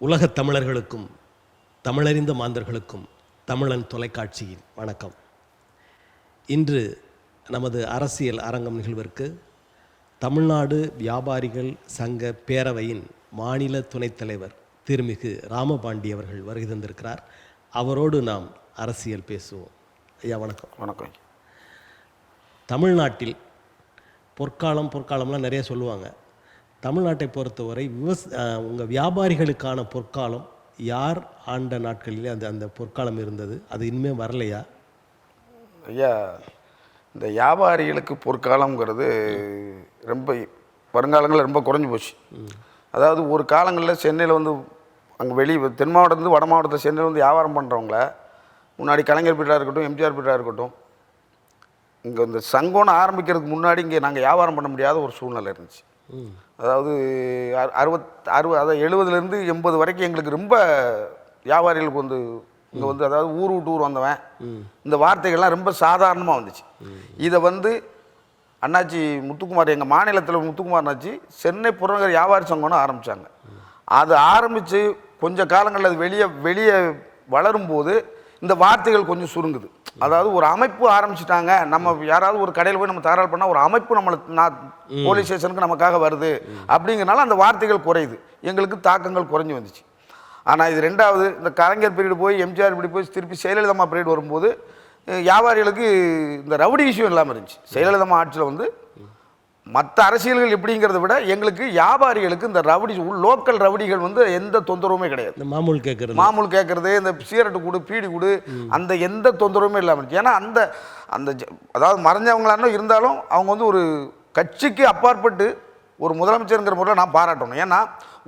உலகத் தமிழர்களுக்கும் தமிழறிந்த மாந்தர்களுக்கும் தமிழன் தொலைக்காட்சியின் வணக்கம். இன்று நமது அரசியல் அரங்கம் நிகழ்விற்கு தமிழ்நாடு வியாபாரிகள் சங்க பேரவையின் மாநில துணைத் தலைவர் திருமிகு ராமபாண்டி அவர்கள் வருகை தந்திருக்கிறார். அவரோடு நாம் அரசியல் பேசுவோம். ஐயா வணக்கம். வணக்கம். தமிழ்நாட்டில் பொற்காலம்லாம் நிறைய சொல்லுவாங்க. தமிழ்நாட்டை பொறுத்தவரை உங்கள் வியாபாரிகளுக்கான பொற்காலம் யார் ஆண்ட நாட்களிலே அந்த பொற்காலம் இருந்தது? அது இனிமேல் வரலையா? ஐயா, இந்த வியாபாரிகளுக்கு பொற்காலங்கிறது ரொம்ப வருங்காலங்களில் ரொம்ப குறைஞ்சி போச்சு. அதாவது ஒரு காலங்களில் சென்னையில் வந்து அங்கே தென் மாவட்டத்துலேருந்து வட மாவட்டத்தில் சென்னையில் வந்து வியாபாரம் பண்ணுறவங்கள முன்னாடி கலைஞர் பீட்டாக இருக்கட்டும், எம்ஜிஆர் பீட்டாக இருக்கட்டும், இங்கே இந்த சங்கம்னு ஆரம்பிக்கிறதுக்கு முன்னாடி இங்கே நாங்கள் வியாபாரம் பண்ண முடியாத ஒரு சூழ்நிலை இருந்துச்சு. அதாவது 70லேருந்து 80 வரைக்கும் எங்களுக்கு ரொம்ப வியாபாரிகளுக்கு வந்து இங்கே வந்து அதாவது ஊர் விட்டு ஊர் வந்தவன் இந்த வார்த்தைகள்லாம் ரொம்ப சாதாரணமாக வந்துச்சு. இதை வந்து அண்ணாச்சி முத்துக்குமார், எங்கள் மாநிலத்தில் முத்துக்குமார் அண்ணாச்சி சென்னை புறநகர் வியாபாரி சங்கம்னு ஆரம்பித்தாங்க. அது ஆரம்பித்து கொஞ்சம் காலங்களில் அது வெளியே வளரும்போது இந்த வார்த்தைகள் கொஞ்சம் சுருங்குது. அதாவது ஒரு அமைப்பு ஆரம்பிச்சிட்டாங்க, நம்ம யாராவது ஒரு கடையில் போய் நம்ம தகராறு பண்ணால் ஒரு அமைப்பு நம்மளை போலீஸ் ஸ்டேஷனுக்கு நமக்காக வருது அப்படிங்கிறனால அந்த வார்த்தைகள் குறையுது, எங்களுக்கு தாக்கங்கள் குறைஞ்சி வந்துச்சு. ஆனால் இது ரெண்டாவது, இந்த கலைஞர் பீரியடு போய் எம்ஜிஆர் பீரியட் போய் திருப்பி செயலலிதா பீரியட் வரும்போது வியாபாரிகளுக்கு இந்த ரவுடி விஷயம் இல்லாமல் இருந்துச்சு. செயலலிதா ஆட்சியில் வந்து மற்ற அரசியல்கள் எப்படிங்கிறத விட எங்களுக்கு வியாபாரிகளுக்கு இந்த ரவுடி லோக்கல் ரவுடிகள் வந்து எந்த தொந்தரவுமே கிடையாது. மாமூல் கேட்கறது, இந்த சிகரெட்டு கொடு, பீடி கொடு, அந்த எந்த தொந்தரவுமே இல்லாமல் இருந்துச்சு. ஏன்னா அந்த அதாவது மறைஞ்சவங்களானோ இருந்தாலும் அவங்க வந்து ஒரு கட்சிக்கு அப்பாற்பட்டு ஒரு முதலமைச்சருங்கிற முறையில் நான் பாராட்டணும். ஏன்னா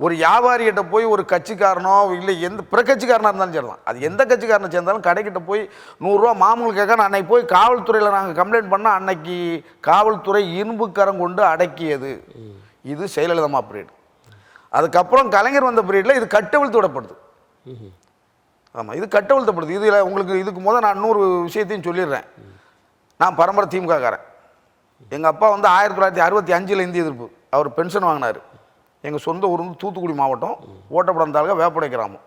ஒரு வியாபாரிகிட்ட போய் ஒரு கட்சிக்காரனோ இல்லை எந்த கட்சிக்காரனாக இருந்தாலும் சேரலாம், அது எந்த கட்சிக்காரனை சேர்ந்தாலும் கடைக்கிட்ட போய் 100 ரூபா மாமூல் கேட்க அன்னைக்கு போய் காவல்துறையில் நாங்கள் கம்ப்ளைண்ட் பண்ணால் அன்னைக்கு காவல்துறை இரும்புக்கரம் கொண்டு அடக்கியது. இது செயலலிதா பீரியட். அதுக்கப்புறம் கலைஞர் வந்த பீரியடில் இது கட்டவிழ்த்து விடப்படுது. ஆமாம், இது கட்டவிழ்த்தப்படுது. இதில் உங்களுக்கு இதுக்கு முதல் நான் இன்னொரு விஷயத்தையும் சொல்லிடுறேன். நான் பரம்பரை திமுககாரன். எங்கள் அப்பா வந்து 1965 இந்திய எதிர்ப்பு அவர் பென்ஷன் வாங்கினார். எங்கள் சொந்த ஊர் வந்து தூத்துக்குடி மாவட்டம், ஓட்டப்படம் தாலுகா, வேப்படை கிராமம்.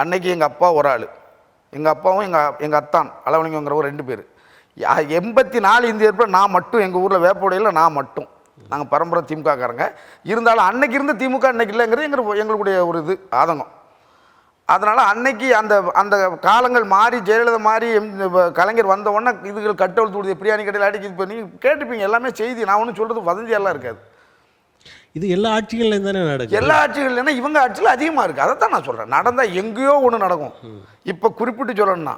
அன்னைக்கு எங்கள் அப்பா ஒரு ஆள், எங்கள் அப்பாவும் எங்கள் அத்தான் அளவணிங்கிறவர் 2 பேர். 84 இந்திய எதிர்ப்பில் நான் மட்டும், எங்கள் ஊரில் வேப்படையில் நான் மட்டும். நாங்கள் பரம்பரை திமுககாரங்க. இருந்தாலும் அன்னைக்கு இருந்த திமுக அன்னைக்கு இல்லைங்கிறது எங்களுடைய ஒரு இது ஆதங்கம். அதனால் அன்னைக்கு அந்த காலங்கள் மாறி ஜெயலலிதா மாறி கலைஞர் வந்த உடனே இதுகள் கட்டவிழ்த்து விடுது, பிரியாணி கடையில் அடிக்கி இப்போ நீங்கள் கேட்டுப்பீங்க எல்லாமே செய்தி. நான் ஒன்றும் சொல்கிறது வதந்தியெல்லாம் இருக்காது. இது எல்லா ஆட்சிகள்லையும் தானே நடக்கும். எல்லா ஆட்சிகள்னா இவங்க ஆட்சியில் அதிகமாக இருக்குது. அதை தான் நான் சொல்கிறேன். நடந்தால் எங்கேயோ ஒன்று நடக்கும். இப்போ குறிப்பிட்டு சொல்லணும்னா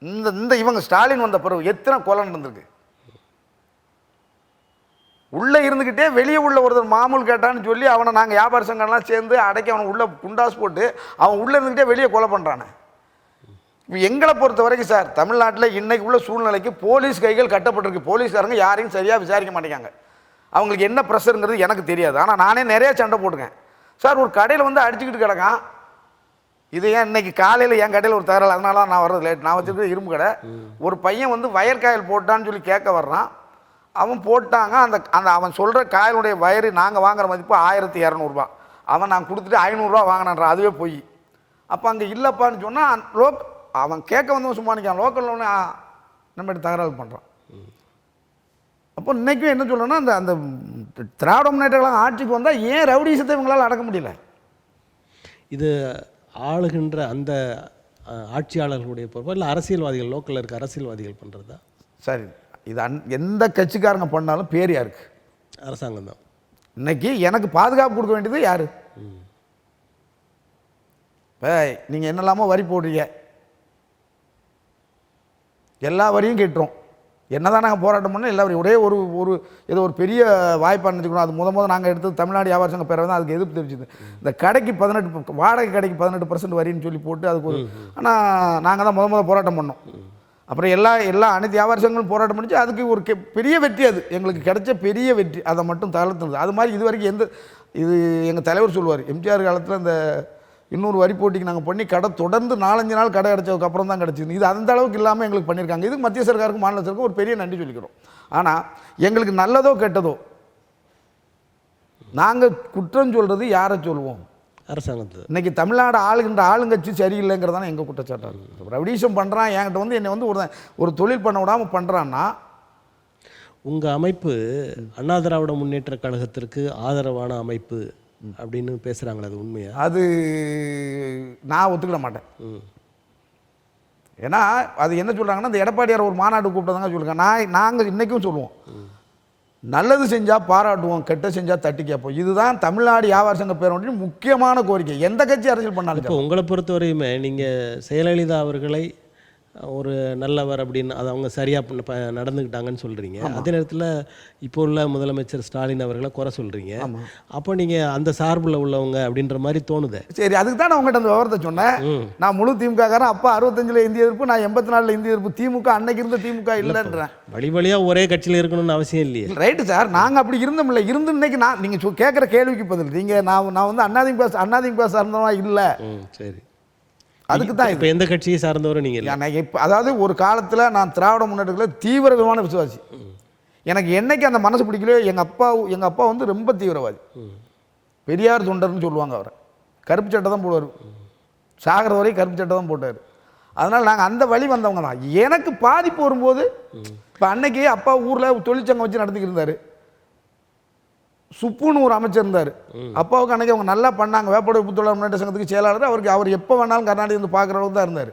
இந்த இவங்க ஸ்டாலின் வந்த பிறகு எத்தனை கொலை நடந்திருக்கு. உள்ளே இருந்துக்கிட்டே வெளியே உள்ள ஒருத்தர் மாமூல் கேட்டான்னு சொல்லி அவனை நாங்கள் வியாபார சங்கம்லாம் சேர்ந்து அடைக்கி அவனை உள்ளே குண்டாஸ் போட்டு அவன் உள்ளே இருந்துக்கிட்டே வெளியே கொலை பண்ணுறானே. இப்போ எங்களை பொறுத்த வரைக்கும் சார், தமிழ்நாட்டில் இன்றைக்கு உள்ள சூழ்நிலைக்கு போலீஸ் கைகள் கட்டப்பட்டிருக்கு. போலீஸ்காரங்க யாரையும் சரியாக விசாரிக்க மாட்டேங்காங்க. அவங்களுக்கு என்ன ப்ரெஷருங்கிறது எனக்கு தெரியாது. ஆனால் நானே நிறைய சண்டை போட்டுக்கேன் சார். ஒரு கடையில் வந்து அடிச்சுக்கிட்டு கிடக்கான். இது ஏன் இன்னைக்கு காலையில் என் கடையில் ஒரு தகவல், அதனால நான் வர்றது லேட். நான் வச்சுருக்க இரும்பு கடை. ஒரு பையன் வந்து வயற்காயல் போட்டான்னு சொல்லி கேட்க வர்றான். அவன் போட்டாங்க. அந்த அவன் சொல்கிற காயலுடைய வயரு நாங்கள் வாங்குகிற மதிப்பு 1200 ரூபா. அவன் நான் கொடுத்துட்டு 500 ரூபா வாங்கினான். அதுவே போய் அப்போ அங்கே இல்லைப்பான்னு சொன்னால் அவன் கேட்க வந்தவன் சும்மா நிற்கான். லோக்கலில் ஒன்று நம்ம தகராறு பண்ணுறான். அப்போ இன்றைக்கும் என்ன சொல்லணும்னா அந்த திராவிட முன்னேற்றங்களாக ஆட்சிக்கு வந்தால் ஏன் ரவுடிசத்தை இவங்களால் அடக்க முடியல? இது ஆளுகின்ற அந்த ஆட்சியாளர்களுடைய பொறுப்பு இல்லை அரசியல்வாதிகள், லோக்கலில் இருக்க அரசியல்வாதிகள் பண்ணுறதா? சரி, இது எந்த கட்சிக்காரங்க பண்ணாலும் பேர் யாருக்கு? அரசாங்கம் தான். இன்னைக்கு எனக்கு பாதுகாப்பு கொடுக்க வேண்டியது யார்? இப்போ நீங்கள் என்னெல்லாமோ வரி போடுறீங்க, எல்லா வரியும் கேட்டுரும். என்ன தான் நாங்கள் போராட்டம் பண்ணோம், எல்லா வரையும் ஒரே ஒரு ஏதோ ஒரு பெரிய வாய்ப்பாக நினச்சிக்கணும். அது முதல் நாங்கள் எடுத்தது தமிழ்நாடு வியாபார சங்க பேரவை தான். அதுக்கு எதிர்ப்பு தெரிவிச்சது. இந்த கடைக்கு 18 வாடகை கடைக்கு 18% வரின்னு சொல்லி போட்டு அதுக்கு ஆனால் நாங்கள் தான் முதல் போராட்டம் பண்ணோம். அப்புறம் எல்லா அனைத்து வியாபார சங்கங்களும் போராட்டம் பண்ணிச்சு. அதுக்கு ஒரு பெரிய வெற்றி, அது எங்களுக்கு கிடைச்ச பெரிய வெற்றி. அதை மட்டும் தளர்த்துனது. அது மாதிரி இது வரைக்கும் இது எங்கள் தலைவர் சொல்லுவார், எம்ஜிஆர் காலத்தில் இந்த இன்னொரு வரி போட்டிக்கு நாங்கள் பண்ணி கடை தொடர்ந்து 4-5 நாள் கடை அடைச்சதுக்கு அப்புறம் தான் கிடச்சிது. இது அந்த அளவுக்கு இல்லாமல் எங்களுக்கு பண்ணியிருக்காங்க. இது மத்திய சர்க்காருக்கும் மாநில சர்க்காருக்கும் ஒரு பெரிய நன்றி சொல்லிக்கிறோம். ஆனால் எங்களுக்கு நல்லதோ கெட்டதோ நாங்கள் குற்றம் சொல்கிறது யாரை சொல்லுவோம்? அரசாங்கத்து இன்னைக்கு தமிழ்நாடு ஆளுகின்ற ஆளுங்கட்சி சரியில்லைங்கிறதான எங்கள் குற்றச்சாட்டாக இருக்குது. ரவுடிசம் பண்ணுறான், என்கிட்ட வந்து என்னை வந்து ஒரு தொழில் பண்ண விடாமல் பண்ணுறான்னா. உங்கள் அமைப்பு அண்ணா திராவிட முன்னேற்ற கழகத்திற்கு ஆதரவான அமைப்பு அப்படின்னு பேசுகிறாங்களே, அது உண்மையா? அது நான் ஒத்துக்கிட மாட்டேன். ஏன்னா அது என்ன சொல்கிறாங்கன்னா, இந்த எடப்பாடியார் ஒரு மாநாடு கூப்பிட்டதாங்க சொல்லுங்க. நாங்கள் இன்றைக்கும் சொல்லுவோம், நல்லது செஞ்சால் பாராட்டுவோம், கெட்ட செஞ்சால் தட்டி கேட்போம். இதுதான் தமிழ்நாடு வியாபார சங்க பேரவையின் முக்கியமான கோரிக்கை. எந்த கட்சி அரசியல் பண்ணாலும். இப்போ உங்களை பொறுத்தவரையுமே நீங்கள் ஜெயலலிதா அவர்களை ஒரு நல்லவர் அப்படின்னு அது அவங்க சரியாக நடந்துக்கிட்டாங்கன்னு சொல்கிறீங்க. அதே நேரத்தில் இப்போ உள்ள முதலமைச்சர் ஸ்டாலின் அவர்களை குறை சொல்கிறீங்க. அப்போ நீங்கள் அந்த சார்பில் உள்ளவங்க அப்படின்ற மாதிரி தோணுது. சரி, அதுக்கு தான் நான் உங்கள்கிட்ட அந்த விவரத்தை சொன்னேன். நான் முழு திமுககாரன். அப்போ 65 இந்திய எதிர்ப்பு, நான் 84 இந்திய எதிர்ப்பு. திமுக அன்னைக்கு இருந்த திமுக இல்லைன்றேன். வழியாக ஒரே கட்சியில் இருக்கணும்னு அவசியம் இல்லையே. ரைட்டு சார், நாங்கள் அப்படி இருந்தோம்ல. இருந்து இன்னைக்கு நீங்கள் கேட்குற கேள்விக்கு பதில் நீங்கள் நான் வந்து அண்ணாதிமுக சார்ந்தவா இல்லை. சரி, அதுக்கு தான் இப்போ எந்த கட்சியை சார்ந்தவரும் நீங்கள் இல்லை. இப்போ அதாவது ஒரு காலத்தில் நான் திராவிட முன்னேற்றத்தில் தீவிரமான விசுவாசி. எனக்கு என்னைக்கு அந்த மனசு பிடிக்கலையோ, எங்கள் அப்பா வந்து ரொம்ப தீவிரவாதி. பெரியார் தொண்டர்னு சொல்லுவாங்க அவரை. கருப்பு சட்டை தான் போடுவார், சாகிற வரையும் கருப்பு சட்டை தான் போட்டார். அதனால் நாங்கள் அந்த வழி வந்தவங்க தான். எனக்கு பாதிப்பு வரும்போது, இப்போ அன்னைக்கு அப்பா ஊரில் தொழிற்சங்கம் வச்சு நடத்திக்கிட்டு இருந்தார். சுப்புன்னு ஒரு அமைச்சர் இருந்தார். அப்பாவுக்கு அன்றைக்கி அவங்க நல்லா பண்ணாங்க. வேப்போட புத்தொழில் முன்னேற்ற சங்கத்துக்கு செயலாளர். அவர் எப்போ வேணாலும் கர்நாடகா வந்து பார்க்குற அளவுக்கு தான் இருந்தார்.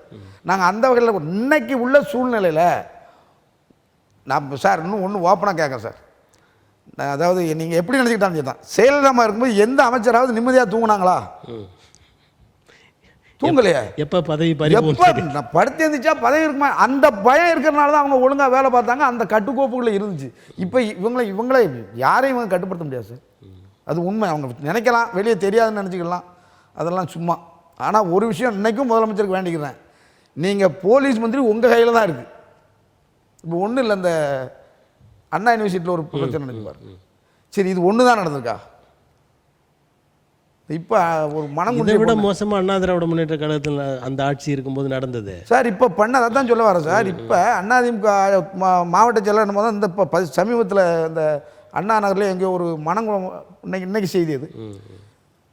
நாங்கள் அந்த வகையில் இன்னைக்கு உள்ள சூழ்நிலையில் நான் சார் இன்னும் ஒன்று ஓப்பனாக கேட்குறேன் சார். அதாவது நீங்கள் எப்படி நினச்சிக்கிட்டான்னு தான், செயலில்லாமல் இருக்கும்போது எந்த அமைச்சராவது நிம்மதியாக தூங்குனாங்களா? தூங்கலையே. எப்போ பதவி நான் படுத்து இருந்துச்சா பதவி இருக்குமா? அந்த பயம் இருக்கிறனால தான் அவங்க ஒழுங்காக வேலை பார்த்தாங்க. அந்த கட்டுக்கோப்புகளில் இருந்துச்சு. இப்போ இவங்களே யாரையும் இவங்க கட்டுப்படுத்த முடியாது சார். அது உண்மை. அவங்க நினைக்கலாம், வெளியே தெரியாதுன்னு நினச்சிக்கலாம், அதெல்லாம் சும்மா. ஆனால் ஒரு விஷயம் இன்றைக்கும் முதலமைச்சருக்கு வேண்டிக்கிறேன், நீங்கள் போலீஸ் மந்திரி உங்கள் கையில் தான் இருக்குது. இப்போ ஒன்றும் இல்லை, இந்த அண்ணா யூனிவர்சிட்டியில் ஒரு பிரச்சனை நடந்துப்பார். சரி, இது ஒன்று தான் நடந்திருக்கா? இப்போ ஒரு மனம் இதை விட மோசமாக அண்ணா திராவிட முன்னேற்ற கழகத்தில் அந்த ஆட்சி இருக்கும்போது நடந்தது சார். இப்போ பண்ணதை தான் சொல்ல வரேன் சார். இப்போ அதிமுக மாவட்ட செயலர் போது இந்த இப்போ சமீபத்தில் இந்த அண்ணா நகரில் எங்கேயோ ஒரு இன்னைக்கு செய்தி அது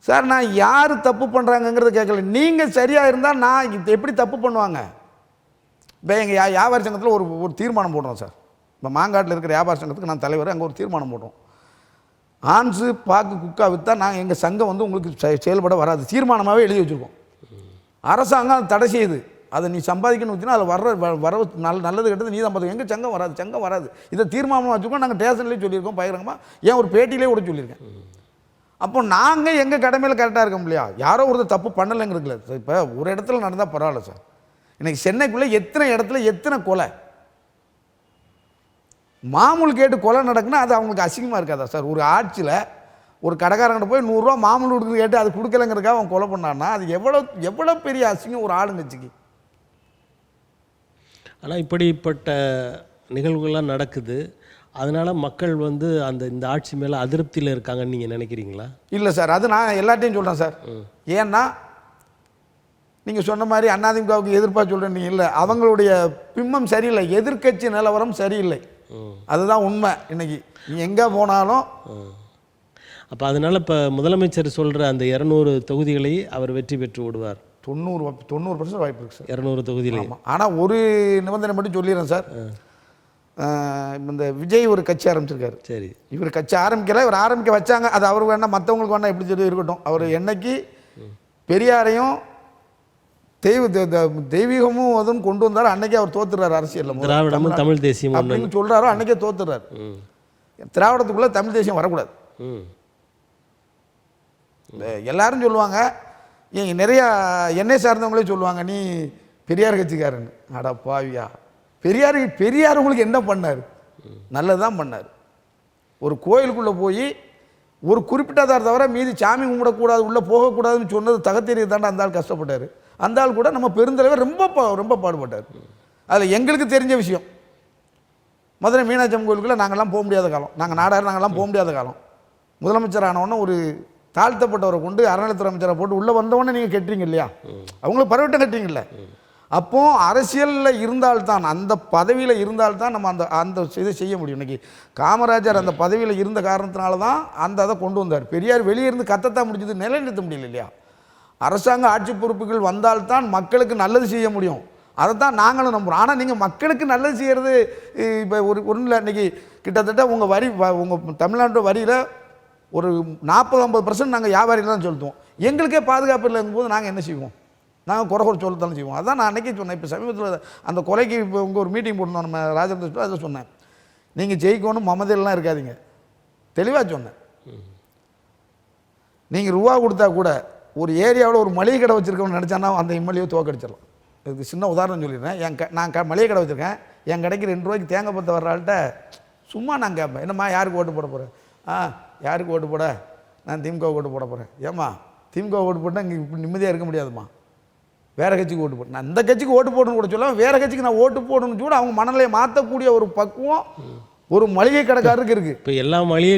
சார். நான் யார் தப்பு பண்ணுறாங்கங்கிறத கேட்கல. நீங்கள் சரியாக இருந்தால் நான் எப்படி தப்பு பண்ணுவாங்க? இப்போ எங்கள் வியாபார சங்கத்தில் ஒரு தீர்மானம் போடுறோம் சார். இப்போ மாங்காட்டில் இருக்கிற வியாபார சங்கத்துக்கு நான் தலைவர். அங்கே ஒரு தீர்மானம் போடுறோம், ஆன்ஸு பாக்கு குக்கா விற்றா நாங்கள் எங்கள் சங்கம் வந்து உங்களுக்கு செயல்பட வராது. தீர்மானமாகவே எழுதி வச்சுருக்கோம். அரசாங்கம் அதை தடை செய்யுது. அதை நீ சம்பாதிக்கணும்னு வச்சுன்னா அதில் வரவு நல்லது கெட்டது நீ தான் பார்த்துக்கோ. எங்கள் சங்கம் வராது. இதை தீர்மானமாக வச்சுக்கோம். நாங்கள் ஸ்டேஷன்லேயே சொல்லியிருக்கோம், பகிரங்கமாக. ஏன் ஒரு பேட்டியிலே கூட சொல்லியிருக்கேன். அப்போ நாங்கள் எங்கள் கடமையில் கரெக்டாக இருக்கோம் இல்லையா? யாரோ ஒருத்தர் தப்பு பண்ணலைங்கிறதுல இப்போ ஒரு இடத்துல நடந்தால் பரவாயில்ல சார். இன்றைக்கி சென்னைக்குள்ளே எத்தனை இடத்துல எத்தனை கொலை, மாமூல் கேட்டு கொலை நடக்குன்னா அது அவங்களுக்கு அசிங்கமாக இருக்காதா சார்? ஒரு ஆட்சியில் ஒரு கடைக்காரங்கிட்ட போய் 100 ரூபா மாமூல் கொடுக்குறது கேட்டு அது கொடுக்கலங்கிறதுக்காக அவன் கொலை பண்ணான்னா அது எவ்வளோ பெரிய அசிங்கம் ஒரு ஆளுங்கட்சிக்கு. ஆனால் இப்படிப்பட்ட நிகழ்வுகள்லாம் நடக்குது. அதனால் மக்கள் வந்து இந்த ஆட்சி மேலே அதிருப்தியில் இருக்காங்கன்னு நீங்கள் நினைக்கிறீங்களா? இல்லை சார், அது நான் எல்லாத்தையும் சொல்கிறேன் சார். ஏன்னா நீங்கள் சொன்ன மாதிரி அதிமுகவுக்கு எதிர்ப்பாக சொல்கிறேன். நீங்கள் இல்லை, அவங்களுடைய பிம்பம் சரியில்லை, எதிர்க்கட்சி நிலவரம் சரியில்லை. அதுதான் உண்மை. இன்னைக்கு எங்கே போனாலும் அப்போ அதனால் இப்போ முதலமைச்சர் சொல்கிற அந்த 200 தொகுதிகளை அவர் வெற்றி பெற்று விடுவார். 90% வாய்ப்பு இருக்குது சார், 200 தொகுதியில். ஆனால் ஒரு நிபந்தனை மட்டும் சொல்லிடுறேன் சார். இந்த விஜய் ஒரு கட்சி ஆரம்பிச்சிருக்காரு. சரி, இவர் கட்சி ஆரம்பிக்கல, இவர் ஆரம்பிக்க வச்சாங்க. அது அவருக்கு வேணா, மற்றவங்களுக்கு வேணா, எப்படி சொல்லி இருக்கட்டும். அவர் என்னைக்கு பெரியாரையும் தெய்வீகமும் அதுவும் கொண்டு வந்தார், அன்னைக்கே அவர் தோத்துறாரு. அரசியல் திராவிடமும் தமிழ் தேசியம் அப்படின்னு சொல்றாரோ அன்னைக்கே தோத்துறாரு. திராவிடத்துக்குள்ள தமிழ் தேசியம் வரக்கூடாது. எல்லாரும் சொல்லுவாங்க, நிறைய என்னை சார்ந்தவங்களே சொல்லுவாங்க, நீ பெரியார் கட்சிக்காரன்னு. அடா பாவியா, பெரியார் உங்களுக்கு என்ன பண்ணார்? நல்லதுதான் பண்ணார். ஒரு கோயிலுக்குள்ளே போய் ஒரு குறிப்பிட்டதார் தவிர மீதி சாமி கும்பிடக்கூடாது, உள்ளே போகக்கூடாதுன்னு சொன்னது தகத்தெரிய தாண்டா அந்த ஆள் கஷ்டப்பட்டார். அந்த ஆள் கூட நம்ம பெருந்தலைவர் ரொம்ப பாடுபட்டார். அதில் எங்களுக்கு தெரிஞ்ச விஷயம், மதுரை மீனாட்சி அம்மன் கோயிலுக்குள்ளே நாங்கள்லாம் போக முடியாத காலம், நாங்கள்லாம் போக முடியாத காலம். முதலமைச்சர் ஆனவொன்னே ஒரு தாழ்த்தப்பட்டவரை கொண்டு அறநிலையத்துறை அமைச்சரை போட்டு உள்ளே வந்தவொடனே நீங்கள் கட்டுறீங்க இல்லையா? அவங்களுக்கு பரவட்டம் கட்டுறீங்கல்ல. அப்போது அரசியலில் இருந்தால்தான், அந்த பதவியில் இருந்தால்தான் நம்ம அந்த இதை செய்ய முடியும். இன்றைக்கி காமராஜர் அந்த பதவியில் இருந்த காரணத்தினால தான் அதை கொண்டு வந்தார். பெரியார் வெளியே இருந்து கத்தத்தான் முடிஞ்சது, நிலைநிறுத்த முடியல இல்லையா? அரசாங்க ஆட்சி பொறுப்புகள் வந்தால்தான் மக்களுக்கு நல்லது செய்ய முடியும். அதை தான் நாங்களும் நம்புகிறோம். ஆனால் நீங்கள் மக்களுக்கு நல்லது செய்கிறது இப்போ ஒன்றும் இல்லை. இன்றைக்கி கிட்டத்தட்ட உங்கள் வரி உங்கள் தமிழ்நாட்டு வரியில் ஒரு 40-50% நாங்கள் வியாபாரிகள் தான் செலுத்துவோம். எங்களுக்கே பாதுகாப்பு இல்லைங்கும்போது நாங்கள் என்ன செய்வோம்? நாங்கள் குறை சொல்லத்தானே செய்வோம். அதான் நான் அன்றைக்கி சொன்னேன். இப்போ சமீபத்தில் அந்த கொலைக்கு இப்போ உங்கள் ஒரு மீட்டிங் போட்டுருந்தோம் நம்ம ராஜேந்திர, அதை சொன்னேன். நீங்கள் ஜெயிக்கணும் மமதையிலாம் இருக்காதீங்க, தெளிவாக சொன்னேன். நீங்கள் ரூபா கொடுத்தா கூட ஒரு ஏரியாவில் ஒரு மளிகை கடை வச்சுருக்கவங்க நினச்சானா அந்த எம்எல்ஏவை தோக்கடிச்சிடலாம். இதுக்கு சின்ன உதாரணம் சொல்லிடுறேன். நான் மளிகை கடை வச்சுருக்கேன். என் கடைக்கு 2 ரூபாய்க்கு தேங்காய் பற்ற வர்ற ஆள்கிட்ட சும்மா நான் கேட்பேன், என்னம்மா யாருக்கு ஓட்டு போட போகிறேன்? யாருக்கு ஓட்டு போட? நான் திமுக ஓட்டு போட போகிறேன். ஏம்மா திமுக ஓட்டு போட்டால் இங்கே இப்படி நிம்மதியாக இருக்க முடியாதும்மா, வேறு கட்சிக்கு ஓட்டு போட்டேன். நான் இந்த கட்சிக்கு ஓட்டு போடணும்னு கூட சொல்ல, வேறு கட்சிக்கு நான் ஓட்டு போடணும்னு கூட அவங்க மனநிலையை மாற்றக்கூடிய ஒரு பக்குவம் ஒரு மளிகை கடைக்காரருக்கு இருக்குது. இப்போ எல்லா மளிகை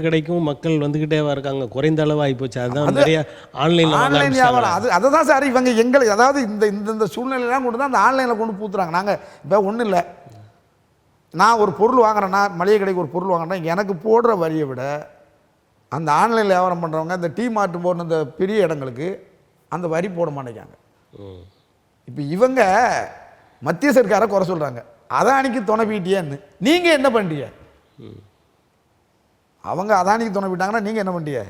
கடைக்கும் மக்கள் வந்துக்கிட்டே இருக்காங்க, குறைந்த அளவு ஆகிப்போச்சு. அதுதான் நிறைய ஆன்லைன் வியாபாரம். அதை தான் சார் இவங்க எங்களை, அதாவது இந்த சூழ்நிலையெல்லாம் கொண்டு தான் அந்த ஆன்லைனில் கொண்டு பூத்துறாங்க. நாங்கள் இப்போ ஒன்றும் இல்லை, நான் ஒரு பொருள் வாங்குறேன்னா, மளிகை கடைக்கு ஒரு பொருள் வாங்குறேன்னா எனக்கு போடுற வரியை விட அந்த ஆன்லைனில் வியாபாரம் பண்ணுறவங்க இந்த டீ மார்ட் போடுற இந்த பெரிய இடங்களுக்கு அந்த வரி போட மாட்டேங்காங்க. இப்போ இவங்க மத்திய சர்க்காரை குறை சொல்கிறாங்க, அதானிக்கு துணை பீட்டியன்னு. நீங்கள் என்ன பண்ணுறீங்க? அவங்க அதானிக்கு துணை பீட்டாங்கன்னா நீங்கள் என்ன பண்ணுறீங்க?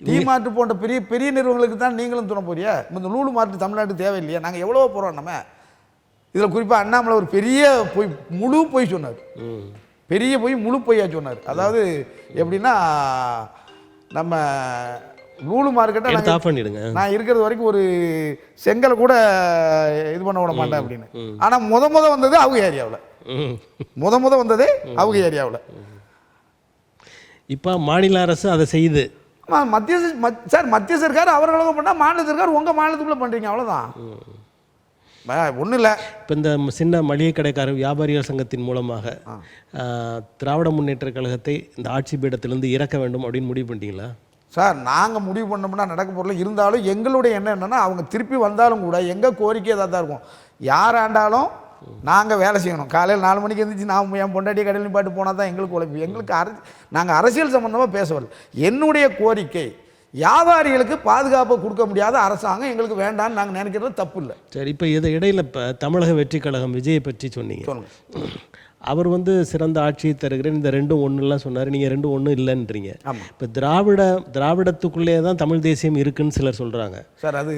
டீ மார்ட் போன்ற பெரிய பெரிய நிறுவனங்களுக்கு தான் நீங்களும் துணை போறியா? இந்த லூலு மார்ட் தமிழ்நாட்டுக்கு தேவையில்லையா? நாங்கள் எவ்வளோ போகிறோம். நம்ம இதில் குறிப்பாக அண்ணாமலை ஒரு பெரிய முழு பொய் சொன்னார். பெரிய முழு பொய்யா சொன்னார். அதாவது எப்படின்னா, நம்ம லூலு மார்க்கெட்டை ஆஃப் பண்ணிடுங்க, நான் இருக்கிறது வரைக்கும் ஒரு செங்கலை கூட இது பண்ண விட மாட்டேன் அப்படின்னு. ஆனால் முத வந்தது அவங்க ஏரியாவில், முத வந்தது அவங்க ஏரியாவில். இப்போ மாநில அரசு அதை செய்யுது. மத்திய சர்க்கார் அவர்களும் பண்ணால் மாநில சர்க்கார் உங்கள் மாநிலத்துக்குள்ளே பண்ணுறீங்க, அவ்வளோதான். ஒன்றும் இல்லை. இப்போ இந்த சின்ன மளிகை கடைக்காரர் வியாபாரிகள் சங்கத்தின் மூலமாக திராவிட முன்னேற்ற கழகத்தை இந்த ஆட்சி பீடத்திலிருந்து இறக்க வேண்டும் அப்படின்னு முடிவு பண்ணிட்டீங்களா? சார் நாங்கள் முடிவு பண்ணோம்னா நடக்க பொருள். இருந்தாலும் எங்களுடைய எண்ணம் என்னென்னா, அவங்க திருப்பி வந்தாலும் கூட எங்கள் கோரிக்கை தான் இருக்கும். யார் ஆண்டாலும் நாங்கள் வேலை செய்யணும். காலையில் 4 மணிக்கு எழுந்திரிச்சு நான் என் பொண்டாட்டி கடையில் பாட்டு போனால் தான் எங்களுக்கு உழைப்பு. எங்களுக்கு நாங்கள் அரசியல் சம்மந்தமாக பேசவில்லை. என்னுடைய கோரிக்கை, வியாபாரிகளுக்கு பாதுகாப்பு கொடுக்க முடியாத அரசாங்கம் எங்களுக்கு வேண்டாம்னு நாங்கள் நினைக்கிறது தப்பு இல்லை. சரி, இப்போ இதை இடையில் இப்போ தமிழக வெற்றி கழகம் விஜயை பற்றி சொன்னீங்க. அவர் சிறந்த ஆட்சியை தருகிறேன், இந்த 2ம் ஒன்றுலாம் சொன்னார். நீங்கள் 2ம் ஒன்றும் இல்லைன்றீங்க. இப்போ திராவிடத்துக்குள்ளே தான் தமிழ் தேசியம் இருக்குன்னு சிலர் சொல்கிறாங்க. சார் அது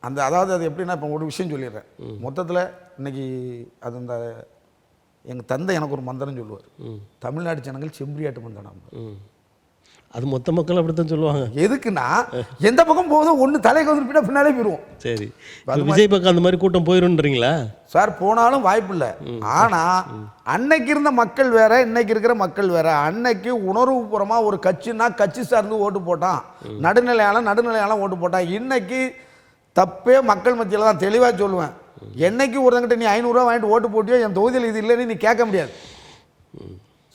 அதாவது அது எப்படின்னா, இப்போ ஒரு விஷயம் சொல்லிடுறேன் மொத்தத்தில். இன்னைக்கு அது எங்கள் தந்தை எனக்கு ஒரு மந்திரம் சொல்லுவார், தமிழ்நாடு ஜனங்கள் செம்பரியாட்டு மந்திரம். அது மொத்த மக்கள் அப்படித்தான் சொல்லுவாங்க. எதுக்குன்னா, எந்த பக்கம் போதும் ஒன்று தலைக்கு வந்து பின்னாலே போயிடுவோம். சரி, விஜய் பக்கம் அந்த மாதிரி கூட்டம் போயிருன்றீங்களா? சார் போனாலும் வாய்ப்பு இல்லை. ஆனால் அன்னைக்கு இருந்த மக்கள் வேற, இன்னைக்கு இருக்கிற மக்கள் வேற. அன்னைக்கு உணர்வுபூர்வமாக ஒரு கட்சின்னா கட்சி சார்ந்து ஓட்டு போட்டான், நடுநிலையால ஓட்டு போட்டான். இன்னைக்கு தப்பே மக்கள் மத்தியில் தான். தெளிவாக சொல்லுவேன், என்னைக்கு ஒருத்தங்கிட்ட நீ 500 ரூபா வாங்கிட்டு ஓட்டு போட்டியோ என் தொகுதியில் இது இல்லைன்னு நீ கேட்க முடியாது.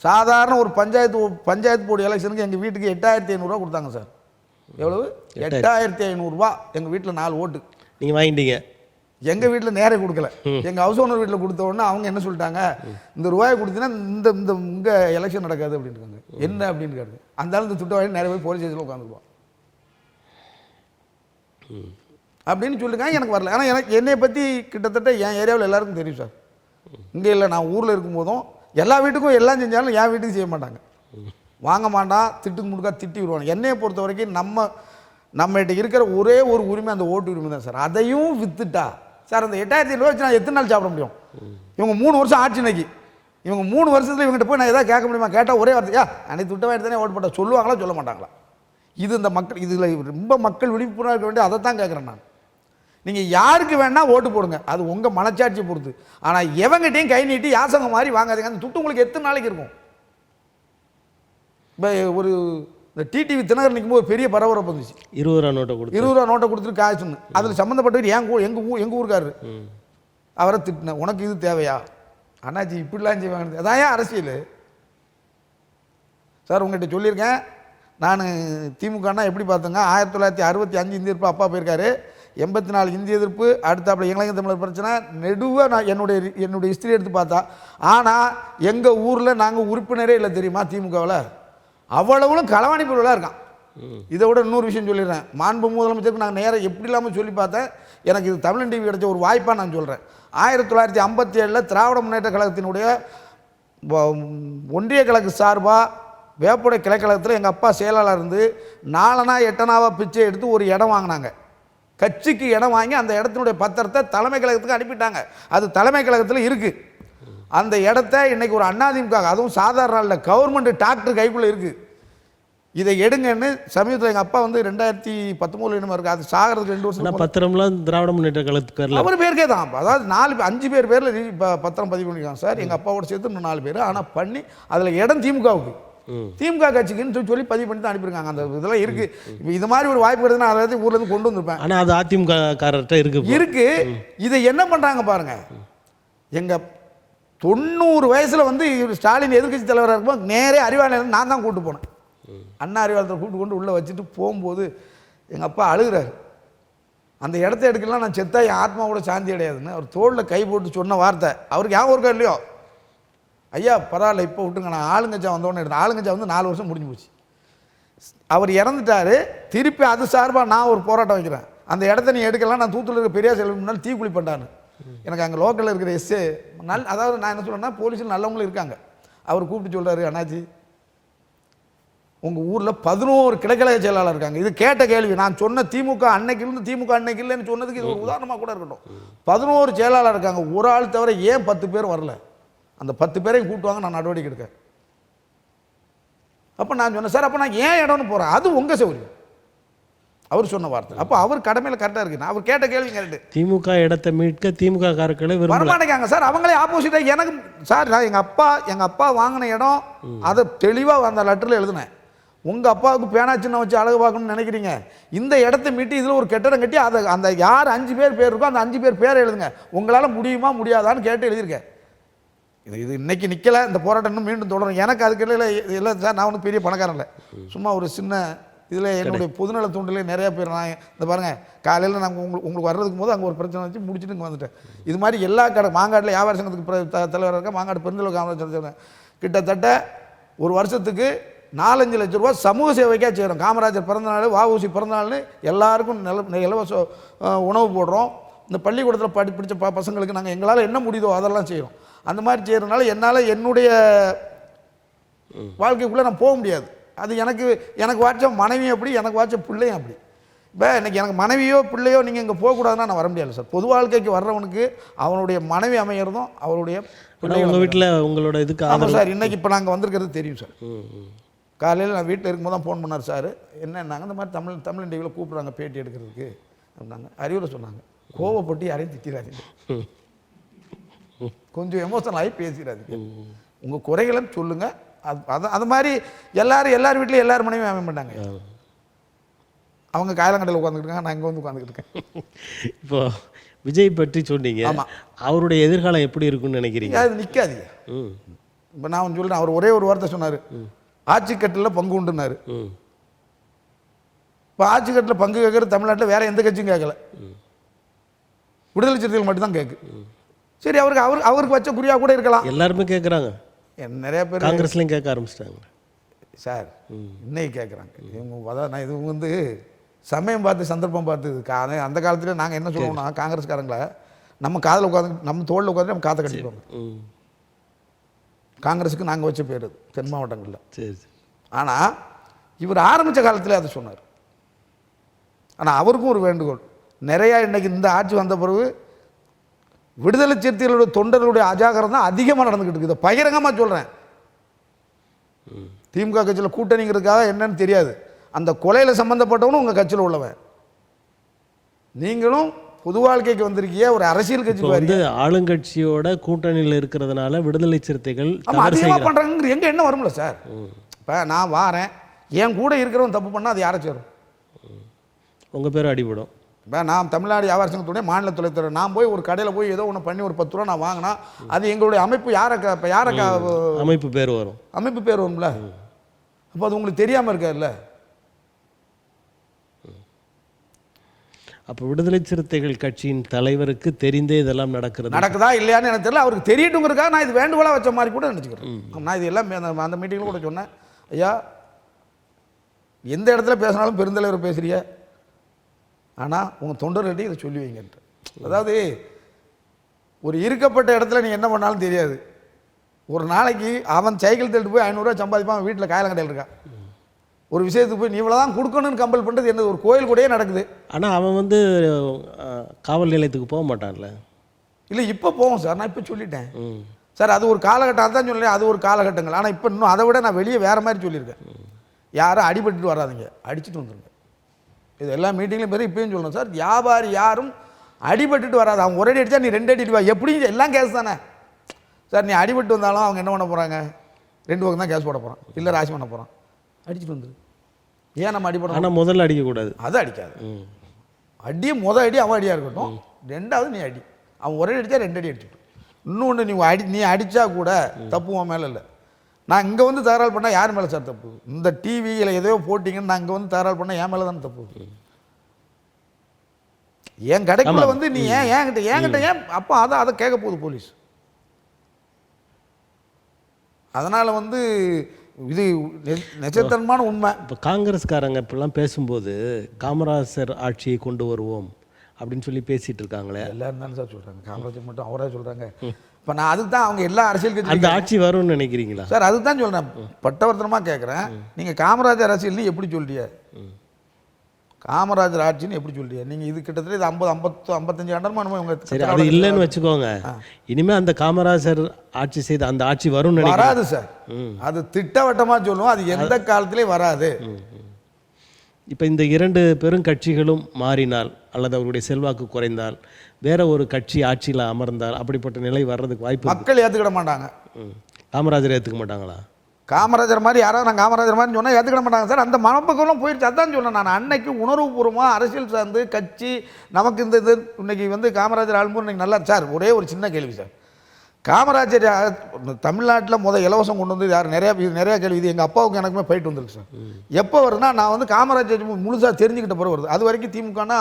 சாதாரண ஒரு பஞ்சாயத்து போர்டு எலெக்ஷனுக்கு எங்கள் வீட்டுக்கு 8500 ரூபா கொடுத்தாங்க சார். எவ்வளவு? 8500 ரூபா. எங்கள் வீட்டில் 4 ஓட்டு நீங்கள் வாங்கிட்டீங்க. எங்கள் வீட்டில் நேரே கொடுக்கல, எங்கள் ஹவுஸ் ஓனர் வீட்டில் கொடுத்த உடனே அவங்க என்ன சொல்லிட்டாங்க, இந்த ரூபாயை கொடுத்தீங்கன்னா இந்த உங்கள் எலெக்ஷன் நடக்காது அப்படின்ட்டு. என்ன அப்படின்னு கேட்டு அந்த ஆள் இந்த துட்டை வாங்கி நேரம் போய் போலீஸ் ஸ்டேஷனில் உட்காந்துருப்போம் அப்படின்னு சொல்லியிருக்காங்க. எனக்கு வரல. ஆனால் என்னை பற்றி கிட்டத்தட்ட என் ஏரியாவில் எல்லாருக்கும் தெரியும் சார். இங்கே இல்லை, நான் ஊரில் இருக்கும்போதும் எல்லா வீட்டுக்கும் எல்லாம் செஞ்சாலும் என் வீட்டுக்கு செய்ய மாட்டாங்க. வாங்க மாட்டான், திட்டுக்கு முடுக்கா திட்டி விடுவாங்க. என்னையை பொறுத்த வரைக்கும் நம்மகிட்ட இருக்கிற ஒரே ஒரு உரிமை அந்த ஓட்டு உரிமை தான் சார். அதையும் வித்துட்டா சார், அந்த 8500 ரூபா வச்சு நான் எத்தனை நாள் சாப்பிட முடியும்? இவங்க 3 வருஷம் ஆட்சி இன்னைக்கு. இவங்க 3 வருஷத்தில் இவங்ககிட்ட போய் நான் எதாவது கேட்க முடியுமா? கேட்டால் ஒரே வார்த்தையா அன்னைக்கு துட்ட வாங்கிட்டு தானே ஓட்டு போட்டா சொல்லுவாங்களா சொல்ல மாட்டாங்களா? இது இந்த மக்கள், இதில் ரொம்ப மக்கள் விழிப்புணர்வு இருக்க வேண்டிய, அதை தான் கேட்குறேன் நான். நீங்கள் யாருக்கு வேணால் ஓட்டு போடுங்க, அது உங்கள் மனச்சாட்சியை பொறுத்து. ஆனால் எவங்கிட்டையும் கை நீட்டி யாசகம் மாதிரி வாங்காதீங்க. அந்த துட்டு உங்களுக்கு எத்தனை நாளைக்கு இருக்கும்? இப்போ ஒரு இந்த டிடிவி தினகர் நிற்கும் போது பெரிய பரபரப்பு வந்துச்சு. 20 ரூபா நோட்டை கொடுத்துட்டு காய்ச்சுன்னு. அதில் சம்மந்தப்பட்டவர் எங்கள் ஊருக்காரரு. அவரை திட்டினேன், உனக்கு இது தேவையா அண்ணாச்சி, இப்படிலாம் செய்வாங்க. அதான் ஏன் அரசியல் சார்? உங்கள்கிட்ட சொல்லியிருக்கேன், நான் திமுகனா எப்படி பார்த்தேங்க, 1965 இந்திய எதிர்ப்பு அப்பா போயிருக்காரு, 84 இந்திய எதிர்ப்பு, அடுத்தாப்புல இலங்கை தமிழர் பிரச்சனை, நெடுவாக நான் என்னுடைய ஹிஸ்ட்ரி எடுத்து பார்த்தா. ஆனால் எங்கள் ஊரில் நாங்கள் உறுப்பினரே இல்லை தெரியுமா திமுகவில். அவ்வளவுலும் களவாணி பொருளாக இருக்கான். இதை விட இன்னொரு விஷயம் சொல்லிடுறேன். மாண்பு முதலமைச்சருக்கு நான் நேராக எப்படி இல்லாமல் சொல்லி பார்த்தேன். எனக்கு இது தமிழன் டிவி கிடைச்ச ஒரு வாய்ப்பாக நான் சொல்கிறேன். 1957 திராவிட முன்னேற்ற கழகத்தினுடைய ஒன்றிய கழக சார்பாக வேப்புடை கிளைக்கழகத்தில் எங்கள் அப்பா செயலாளர் இருந்து 4 8 பிச்சை எடுத்து ஒரு இடம் வாங்கினாங்க. கட்சிக்கு இடம் வாங்கி அந்த இடத்தினுடைய பத்திரத்தை தலைமை கழகத்துக்கு அனுப்பிட்டாங்க. அது தலைமை கழகத்தில் இருக்குது. அந்த இடத்த இன்னைக்கு ஒரு அதிமுக, அதுவும் சாதாரண இல்லை, கவர்மெண்ட் டாக்டர் கைக்குள்ளே இருக்குது. இதை எடுங்கன்னு சமீபத்தில் எங்கள் அப்பா வந்து 2013 என்னமோ இருக்குது, அது சாகிறதுக்கு 2 வருஷம். பத்திரம்லாம் திராவிட முன்னேற்ற கழகத்துக்கு அவர் பேருக்கே தான். அதாவது 5 பேரில் இப்போ பத்திரம் பதிவு பண்ணியிருக்காங்க சார். எங்கள் அப்பாவோட சேர்த்து இன்னும் 4 பேர். ஆனால் பண்ணி அதில் இடம் திமுகவுக்கு, திமுக கட்சிக்குன்னு சொல்லி பதிவு பண்ணி தான் அனுப்பியிருக்காங்க. அந்த இதெல்லாம் இருக்குது. இப்போ இது மாதிரி ஒரு வாய்ப்பு கிடையாது, நான் அதாவது ஊர்லேருந்து கொண்டு வந்திருப்பேன். ஆனால் அது அதிமுக காரர்கிட்ட இருக்கு. இதை என்ன பண்ணுறாங்க பாருங்க. எங்கள் 90 வயசில் வந்து ஸ்டாலின் எதிர்கட்சி தலைவராக இருக்கும்போது நேரே அறிவாலயம் நான் தான் கூப்பிட்டு போனேன். அண்ணா அறிவாலயத்தை கூப்பிட்டு கொண்டு உள்ளே வச்சுட்டு போகும்போது எங்கள் அப்பா அழுகிறார். அந்த இடத்த எடுக்கலாம், நான் செத்தா என் ஆத்மாவோட சாந்தி கிடையாதுன்னு அவர் தோளில் கை போட்டு சொன்ன வார்த்தை அவருக்கு ஞாபகம் இருக்கா இல்லையோ? ஐயா பரவாயில்ல இப்போ விட்டுங்க, நான் ஆளுங்கட்சா வந்தோடனே எடுத்தேன். ஆளுங்கட்சா வந்து 4 வருஷம் முடிஞ்சு போச்சு. அவர் இறந்துட்டார். திருப்பி அது சார்பாக நான் ஒரு போராட்டம் வைக்கிறேன். அந்த இடத்த நீ எடுக்கலாம், நான் தூத்துக்குடி இருக்க பெரியார் செல்வம் முன்னால் தீக்குழி பண்ணான்னு. எனக்கு அங்கே லோக்கலில் இருக்கிற எஸ்ஏ அதாவது நான் என்ன சொல்கிறேன்னா போலீஸில் நல்லவங்களும் இருக்காங்க. அவர் கூப்பிட்டு சொல்கிறாரு, அண்ணாச்சி உங்கள் ஊரில் 11 கிளைக்கழக செயலாளர் இருக்காங்க. இது கேட்ட கேள்வி. நான் சொன்ன திமுக அன்னைக்கு இருந்து திமுக அன்னைக்கு இல்லைன்னு சொன்னதுக்கு இது ஒரு உதாரணமாக கூட இருக்கட்டும். 11 செயலாளர் இருக்காங்க. ஒரு ஆள் தவிர ஏன் 10 பேர் வரல? அந்த 10 பேரையும் கூட்டுவாங்க, நான் நடவடிக்கை எடுக்கேன். அப்போ நான் சொன்னேன், சார் அப்போ நான் ஏன் இடம்னு போகிறேன், அது உங்கள் சௌகரியம். அவர் சொன்ன வார்த்தை. அப்போ அவர் கடமையில் கரெக்டாக இருக்கு. அவர் கேட்ட கேள்வி கரெக்டு. திமுக இடத்தை மீட்க திமுக காரர்களை வரமாட்டேங்க சார். அவங்களே ஆப்போசிட்டாக எனக்கு சார், நான் எங்கள் அப்பா வாங்கின இடம் அதை தெளிவாக அந்த லெட்டரில் எழுதினேன். உங்கள் அப்பாவுக்கு பேனா சின்ன வச்சு அழகு பார்க்கணும்னு நினைக்கிறீங்க, இந்த இடத்த மீட்டி இதில் ஒரு கட்டடம் கட்டி அதை அந்த யார் 5 பேர் இருக்கோ அந்த 5 பேர் பேரை எழுதுங்க. உங்களால் முடியுமா முடியாதான்னு கேட்டு எழுதியிருக்கேன். இது இன்னைக்கு நிற்கலை, இந்த போராட்டம் இன்னும் மீண்டும் தொடரும். எனக்கு அதுக்கு இடையில இல்லை சார், நான் ஒன்றும் பெரிய பணக்காரன் இல்லை, சும்மா ஒரு சின்ன இதில் என்னுடைய பொதுநல தூண்டிலே நிறையா பேர். நான் இந்த பாருங்கள், காலையில் நாங்கள் உங்களுக்கு வர்றதுக்கு போது அங்கே ஒரு பிரச்சனை வச்சு முடிச்சுட்டு இங்கே வந்துட்டேன். இது மாதிரி எல்லா மாங்காட்டில் வியாபார சங்கத்துக்கு தலைவராக இருக்கேன். மாங்காடு பெருந்தளவு காமராஜர் கிட்டத்தட்ட ஒரு வருஷத்துக்கு 4-5 லட்ச ரூபா சமூக சேவைக்காக செய்கிறோம். காமராஜர் பிறந்தநாள், வஉசி பிறந்தநாள்னு எல்லாருக்கும் இலவச உணவு போடுறோம். இந்த பள்ளிக்கூடத்தில் படித்த பசங்களுக்கு நாங்கள் எங்களால் என்ன முடியுதோ அதெல்லாம் செய்கிறோம். அந்த மாதிரி செய்கிறதுனால என்னால் என்னுடைய வாழ்க்கைக்குள்ளே நான் போக முடியாது. அது எனக்கு வாட்ச மனைவி அப்படி, எனக்கு வாட்ச பிள்ளையும் அப்படி. இப்போ இன்றைக்கி எனக்கு மனைவியோ பிள்ளையோ நீங்கள் இங்கே போகக்கூடாதுன்னா நான் வர முடியாது சார். பொது வாழ்க்கைக்கு வர்றவனுக்கு அவனுடைய மனைவி அமைகிறதும் அவருடைய உங்கள் வீட்டில் உங்களோட இதுக்கு ஆமாம் சார். இன்றைக்கி இப்போ நாங்கள் வந்திருக்கிறது தெரியும் சார். காலையில் நான் வீட்டில் இருக்கும்போது தான் ஃபோன் பண்ணார் சார். என்னன்னாங்க, இந்த மாதிரி தமிழ் டிவியில் கூப்பிட்றாங்க பேட்டி எடுக்கிறதுக்கு அப்படின்னாங்க. அறிவுரை சொன்னாங்க, கோவப்பட்டு யாரையும் திட்டிடாதீங்க, கொஞ்சம் எமோஷனல் ஆகி பேசிடாதீங்க, உங்கள் குறைகளை சொல்லுங்கள். அது மாதிரி எல்லார் வீட்லேயும் எல்லார் மனைவியும் அமைய மாட்டாங்க. அவங்க காயலங்கடையில் உட்காந்துக்கிட்டு நான் இங்கே வந்து உட்காந்துக்கிட்டு இருக்கேன். இப்போ விஜய் பற்றி சொன்னீங்க. ஆமாம், அவருடைய எதிர்காலம் எப்படி இருக்குன்னு நினைக்கிறீங்க? அது நிற்காதீங்க. இப்போ நான் சொல்கிறேன், அவர் ஒரே ஒரு வார்த்தை சொன்னார், ஆட்சி கட்டில் பங்கு உண்டுனாரு. இப்போ ஆட்சி கட்டில் பங்கு கேட்குறது தமிழ்நாட்டில் வேற எந்த கட்சியும் கேட்கல, விடுதலை சிறுத்தைகள் மட்டும்தான் கேட்கு. சரி, அவருக்கு வச்ச குறியாக கூட இருக்கலாம். எல்லாருமே கேட்குறாங்க, நிறைய பேர் காங்கிரஸ்லையும் கேட்க ஆரம்பிச்சிட்டாங்க சார். இன்னைக்கு கேட்குறாங்க இவங்க. அதான் நான் இது வந்து சமயம் பார்த்து சந்தர்ப்பம் பார்த்து அந்த காலத்தில் நாங்கள் என்ன சொல்லுவோம்னா, காங்கிரஸ்காரங்களை நம்ம காதில் உட்காந்து நம்ம தோளில் உட்காந்து நம்ம காற்றை கட்டிடுவாங்க. காங்கிரஸுக்கு நாங்கள் வச்ச பேர் அது தென் மாவட்டங்களில். சரி. ஆனால் இவர் ஆரம்பித்த காலத்தில் அதை சொன்னார். ஆனால் அவருக்கும் ஒரு வேண்டுகோள், நிறையா இன்றைக்கி இந்த ஆட்சி வந்த பிறகு விடுதலை சிறுத்தைகளுடைய தொண்டர்களுடைய அஜாகரம் தான் அதிகமாக நடந்துக்கிட்டு இருக்குது. இதை பகிரங்கமாக சொல்கிறேன். திமுக கட்சியில் கூட்டணிங்கிறதுக்காக என்னன்னு தெரியாது, அந்த கொலையில் சம்மந்தப்பட்டவனும் உங்கள் கட்சியில் உள்ளவன். நீங்களும் பொது வாழ்க்கைக்கு வந்திருக்கிய ஒரு அரசியல் கட்சி வந்து ஆளுங்கட்சியோட கூட்டணியில் இருக்கிறதுனால விடுதலை சிறுத்தைகள் அதிகமாக பண்ணுறாங்க. எங்கே என்ன வரும்ல சார்? இப்போ நான் வாரேன், என் கூட இருக்கிறவன் தப்பு பண்ணால் அது யாரை சேரும்? உங்கள் பேர் அடிபடும். இப்போ நான் தமிழ்நாடு வியாபார சங்கத்துடைய மாநில துணைத்தலைவர், நான் போய் ஒரு கடையில் போய் ஏதோ ஒன்று பண்ணி ஒரு 10 ரூபா நான் வாங்கினா அது எங்களுடைய அமைப்பு யாரை அமைப்பு பேர் வரும், அமைப்பு பேர் வரும்ல. அப்போ அது உங்களுக்கு தெரியாமல் இருக்காதுல்ல. அப்போ விடுதலை சிறுத்தைகள் கட்சியின் தலைவருக்கு தெரிந்தே இதெல்லாம் நடக்குதா இல்லையான்னு எனக்கு தெரியல. அவருக்கு தெரியட்டுங்கிறக்காக நான் இது வேண்டுகோளாக வச்ச மாதிரி கூட நினச்சிக்கிறேன். நான் இது எல்லாம் அந்த மீட்டிங்கில் கூட சொன்னேன், ஐயா எந்த இடத்துல பேசினாலும் பெருந்தலைவர் பேசுறிய, ஆனால் உங்கள் தொண்டர்கிட்ட இதை சொல்லி வைங்கன்ட்டு. அதாவது ஒரு இருக்கப்பட்ட இடத்துல நீ என்ன பண்ணாலும் தெரியாது. ஒரு நாளைக்கு அவன் சைக்கிள் தள்ளிட்டு போய் 500 ரூபா சம்பாதிப்பான், அவன் வீட்டில் காயலங்கடையில் இருக்கான். ஒரு விஷயத்துக்கு போய் நீ இவ்வளோ தான் கொடுக்கணும்னு கம்பல் பண்ணுறது என்ன, ஒரு கோயில் கூடயே நடக்குது. ஆனால் அவன் வந்து காவல் நிலையத்துக்கு போக மாட்டான்ல. இல்லை இப்போ போவோம் சார், நான் இப்போ சொல்லிட்டேன் சார். அது ஒரு காலகட்டம், அதான் சொல்லேன், அது ஒரு காலகட்டங்கள். ஆனால் இப்போ இன்னும் அதை விட நான் வெளியே வேறு மாதிரி சொல்லியிருக்கேன். யாரும் அடிபட்டுட்டு வராதிங்க, அடிச்சுட்டு வந்துருங்க. இது எல்லா மீட்டிங்லையும் பேர் இப்பயும் சொல்லணும் சார். வியாபாரி யாரும் அடிபட்டுட்டு வராது. அவன் ஒரு அடி அடித்தா நீ 2 அடி வா, எப்படி எல்லாம் கேஸ் தானே சார். நீ அடிபட்டு வந்தாலும் அவங்க என்ன பண்ண போகிறாங்க, 2 பக்கம் தான் கேஸ் போட போகிறான், இல்லை ராசி பண்ண போகிறான். அடிச்சுட்டு வந்துரு. ஏன் நம்ம அடிபட? ஆனால் முதல்ல அடிக்கக்கூடாது, அதை அடிக்காது. அடியே அடி அவன் அடியாக இருக்கட்டும், 2வது நீ அடி. அவன் ஒரே அடித்தா 2 அடி அடிச்சுட்டு. இன்னொன்று நீ அடித்தா கூட தப்பு உன் மேலே இல்லை. நான் இங்கே வந்து தகராறு பண்ணால் யார் மேலே சார் தப்பு? இந்த டிவியில் எதையோ போட்டிங்கன்னு நான் இங்கே வந்து தகராறு பண்ணால் என் மேலே தானே தப்பு. என் கடைக்குள்ள வந்து நீ என்கிட்ட ஏன் அப்போ அதை கேட்க போகுது போலீஸ். அதனால் வந்து இது நிச்சயத்தன்மான உண்மை. இப்போ காங்கிரஸ்காரங்க இப்படிலாம் பேசும்போது காமராஜர் ஆட்சியை கொண்டு வருவோம் அப்படின்னு சொல்லி பேசிட்டு இருக்காங்களே. எல்லாரும் தானே சார் சொல்கிறாங்க, காமராஜர் மட்டும் அவரே சொல்கிறாங்க. இப்போ நான் அதுக்கு தான் அவங்க எல்லா அரசியல் கட்சி அந்த ஆட்சி வரும்னு நினைக்கிறீங்களா சார்? அதுக்கு தான் சொல்கிறேன், பட்டவர்த்தனமாக கேட்குறேன். நீங்கள் காமராஜர் அரசியல்னு எப்படி சொல்றிய? காமராஜர் ஆட்சின்னு எப்படி சொல்றிய? நீங்கள் இது கிட்டத்தட்ட இது 50-55 ஆண்டமா உங்க. சரி, அது இல்லைன்னு வச்சுக்கோங்க. இனிமேல் அந்த காமராஜர் ஆட்சி செய்த அந்த ஆட்சி வரும்னு வராது சார். அது திட்டவட்டமாக சொல்லுவோம், அது எந்த காலத்திலையும் வராது. இப்போ இந்த 2 பெருங்கட்சிகளும் மாறினால் அல்லது அவருடைய செல்வாக்கு குறைந்தால் வேற ஒரு கட்சி ஆட்சியில் அமர்ந்தால் அப்படிப்பட்ட நிலை வர்றதுக்கு வாய்ப்பு மக்கள் ஏற்றுக்கிட மாட்டாங்க. காமராஜர் ஏற்றுக்க மாட்டாங்களா? காமராஜர் மாதிரி யாராவது நான் காமராஜர் மாதிரி சொன்னால் ஏற்றுக்கிட மாட்டாங்க சார். அந்த மனப்பக்கம்லாம் போயிடுச்சு. அதான் சொன்னேன் நான், அன்னைக்கு உணர்வுபூர்வமாக அரசியல் சார்ந்து கட்சி நமக்கு இந்த இது இன்னைக்கு வந்து காமராஜர் ஆளும்போது இன்னைக்கு நல்லா சார். ஒரே ஒரு சின்ன கேள்வி சார், காமராஜர் தமிழ்நாட்டில் இலவசம் கொண்டு வந்து யார் நிறையா கேள்வி. இது எங்கள் அப்பாவுக்கு எனக்குமே போயிட்டு வந்துருக்கு சார். எப்போ வருதுன்னா நான் வந்து காமராஜர் முழுசாக தெரிஞ்சுக்கிட்ட பிறகு வருது. அது வரைக்கும் திமுகனா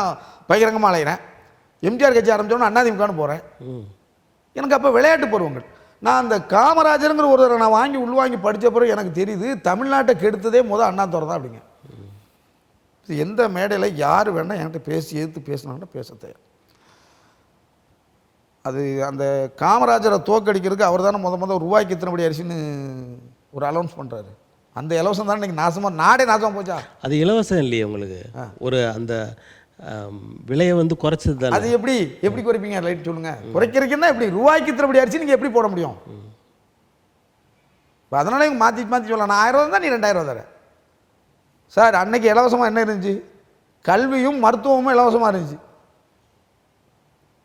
பகிரங்கமாக அலைகிறேன். எம்ஜிஆர் கட்சி ஆரம்பித்தோன்னா அதிமுகன்னு போகிறேன். எனக்கு அப்போ விளையாட்டு பருவங்கள். நான் அந்த காமராஜருங்கிற ஒருத்தரை நான் உள்வாங்கி படித்த பிறகு எனக்கு தெரியுது தமிழ்நாட்டை கெடுத்ததே அண்ணாதுரை தான் அப்படிங்க. எந்த மேடையில் யார் வேணால் என்கிட்ட எதிர்த்து பேசினாங்கன்னா பேச தயார். அது அந்த காமராஜரை தோக்கடிக்கிறதுக்கு அவர் தானே ரூபாய்க்கு இத்தனைபடி அரிசின்னு ஒரு அலௌன்ஸ் பண்ணுறாரு. அந்த இலவசம் தானே இன்றைக்கி நாசமாக நாடே நாசமாக போச்சா? அது இலவசம் இல்லையே உங்களுக்கு, ஒரு அந்த விலையை வந்து குறைச்சது தான். அது எப்படி குறைப்பீங்க? லைட் சொல்லுங்கள். குறைக்கிறதுக்குன்னா எப்படி ரூபாய்க்கு இத்தனைபடி அரிசி நீங்கள் எப்படி போட முடியும்? இப்போ அதனால இவங்க மாற்றி சொல்லலாம். நான் 1000 தான், நீ 2000 தர சார். அன்னைக்கு இலவசமாக என்ன இருந்துச்சு? கல்வியும் மருத்துவமும் இலவசமாக இருந்துச்சு.